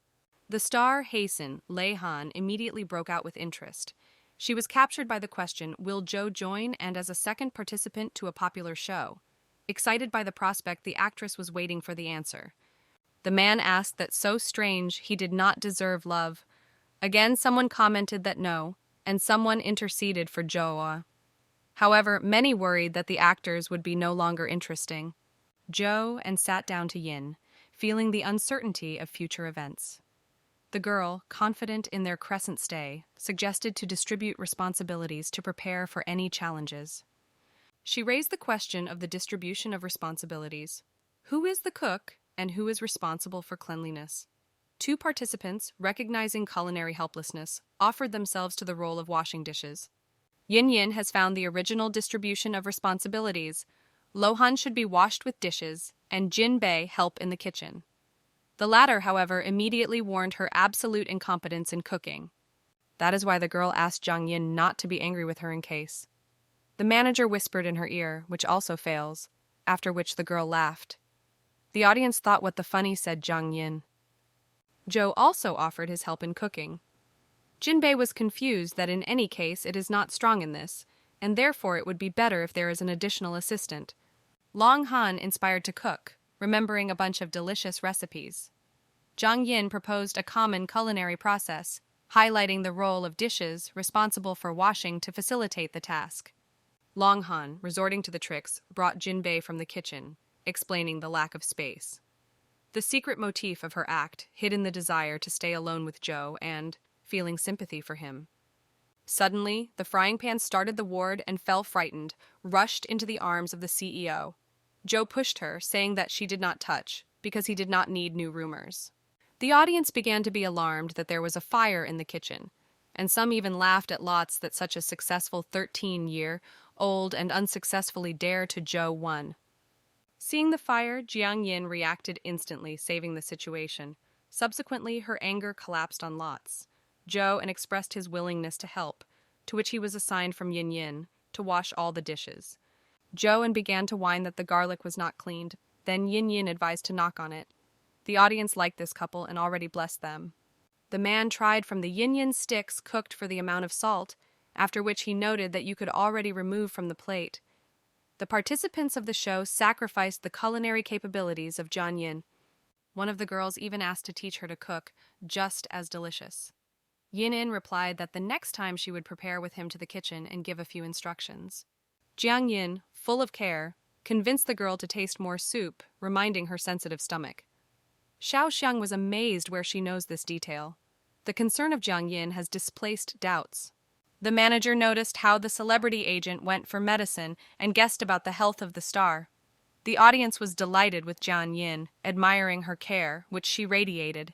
S1: The star, Hasten, Lei Han, immediately broke out with interest. She was captured by the question, will Joe join and as a second participant to a popular show? Excited by the prospect, the actress was waiting for the answer. The man asked that so strange he did not deserve love. Again, someone commented that no, and someone interceded for Joe. However, many worried that the actors would be no longer interesting. Joe and sat down to Yin, feeling the uncertainty of future events. The girl, confident in their crescent stay, suggested to distribute responsibilities to prepare for any challenges. She raised the question of the distribution of responsibilities. Who is the cook and who is responsible for cleanliness? Two participants, recognizing culinary helplessness, offered themselves to the role of washing dishes. Yin has found the original distribution of responsibilities. Lohan should be washed with dishes, and Jinbei help in the kitchen. The latter, however, immediately warned her absolute incompetence in cooking. That is why the girl asked Jiang Yin not to be angry with her in case. The manager whispered in her ear, which also fails, after which the girl laughed. The audience thought what the funny said Jiang Yin. Joe also offered his help in cooking. Jinbei was confused that in any case it is not strong in this, and therefore it would be better if there is an additional assistant. Long Han inspired to cook, remembering a bunch of delicious recipes. Jiang Yin proposed a common culinary process, highlighting the role of dishes responsible for washing to facilitate the task. Long Han, resorting to the tricks, brought Jinbei from the kitchen, explaining the lack of space. The secret motif of her act hid in the desire to stay alone with Joe and feeling sympathy for him. Suddenly, the frying pan started the ward and fell frightened, rushed into the arms of the CEO. Joe pushed her, saying that she did not touch, because he did not need new rumors. The audience began to be alarmed that there was a fire in the kitchen, and some even laughed at lots that such a successful 13-year-old and unsuccessfully dare to Joe won. Seeing the fire, Jiang Yin reacted instantly, saving the situation. Subsequently, her anger collapsed on lots. Joe and expressed his willingness to help, to which he was assigned from Yin to wash all the dishes. Joe and began to whine that the garlic was not cleaned. Then Yin advised to knock on it. The audience liked this couple and already blessed them. The man tried from the Yin sticks cooked for the amount of salt, after which he noted that you could already remove from the plate. The participants of the show sacrificed the culinary capabilities of Jiang Yin. One of the girls even asked to teach her to cook, just as delicious. Yin replied that the next time she would prepare with him to the kitchen and give a few instructions. Jiang Yin, full of care, convinced the girl to taste more soup, reminding her sensitive stomach. Xiao Xiang was amazed where she knows this detail. The concern of Jiang Yin has displaced doubts. The manager noticed how the celebrity agent went for medicine and guessed about the health of the star. The audience was delighted with Jiang Yin, admiring her care, which she radiated.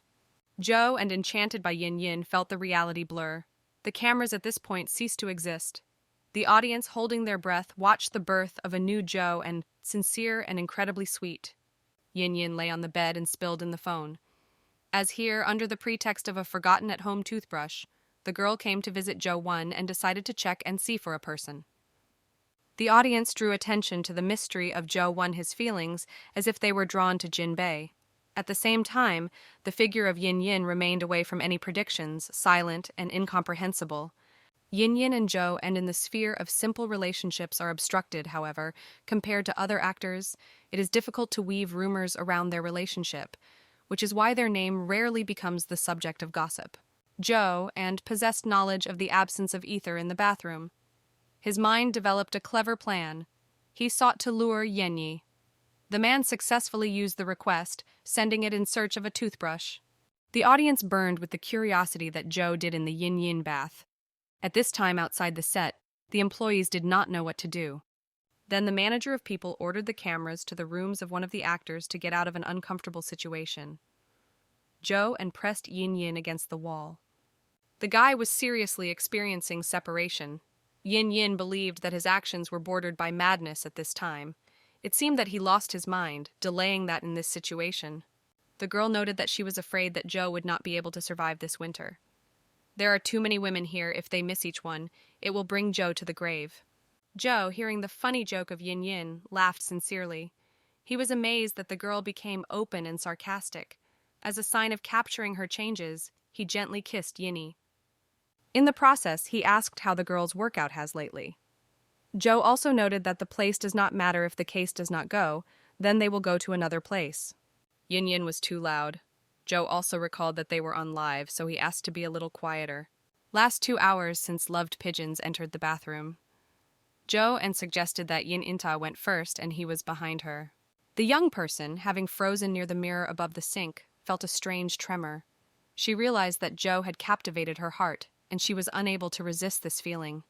S1: Joe and enchanted by Yin felt the reality blur. The cameras at this point ceased to exist. The audience, holding their breath, watched the birth of a new Joe and sincere and incredibly sweet. Yin lay on the bed and spilled in the phone. As here, under the pretext of a forgotten-at-home toothbrush, the girl came to visit Joe 1 and decided to check and see for a person. The audience drew attention to the mystery of Joe 1 his feelings as if they were drawn to Jinbei. At the same time, the figure of Yin remained away from any predictions, silent and incomprehensible. Yin and Joe and in the sphere of simple relationships are obstructed, however. Compared to other actors, it is difficult to weave rumors around their relationship, which is why their name rarely becomes the subject of gossip. Joe and possessed knowledge of the absence of ether in the bathroom. His mind developed a clever plan. He sought to lure Yin. The man successfully used the request, sending it in search of a toothbrush. The audience burned with the curiosity that Joe did in the Yin bath. At this time outside the set, the employees did not know what to do. Then the manager of people ordered the cameras to the rooms of one of the actors to get out of an uncomfortable situation. Joe and pressed Yin against the wall. The guy was seriously experiencing separation. Yin believed that his actions were bordered by madness at this time. It seemed that he lost his mind, delaying that in this situation. The girl noted that she was afraid that Joe would not be able to survive this winter. There are too many women here. If they miss each one, it will bring Joe to the grave. Joe, hearing the funny joke of Yin Yin, laughed sincerely. He was amazed that the girl became open and sarcastic. As a sign of capturing her changes, he gently kissed Yinny. In the process, he asked how the girl's workout has lately. Joe also noted that the place does not matter if the case does not go, then they will go to another place. Yin Yin was too loud. Joe also recalled that they were on live, so he asked to be a little quieter. Last 2 hours since loved pigeons entered the bathroom. Joe and suggested that Yin Inta went first and he was behind her. The young person, having frozen near the mirror above the sink, felt a strange tremor. She realized that Joe had captivated her heart, and she was unable to resist this feeling.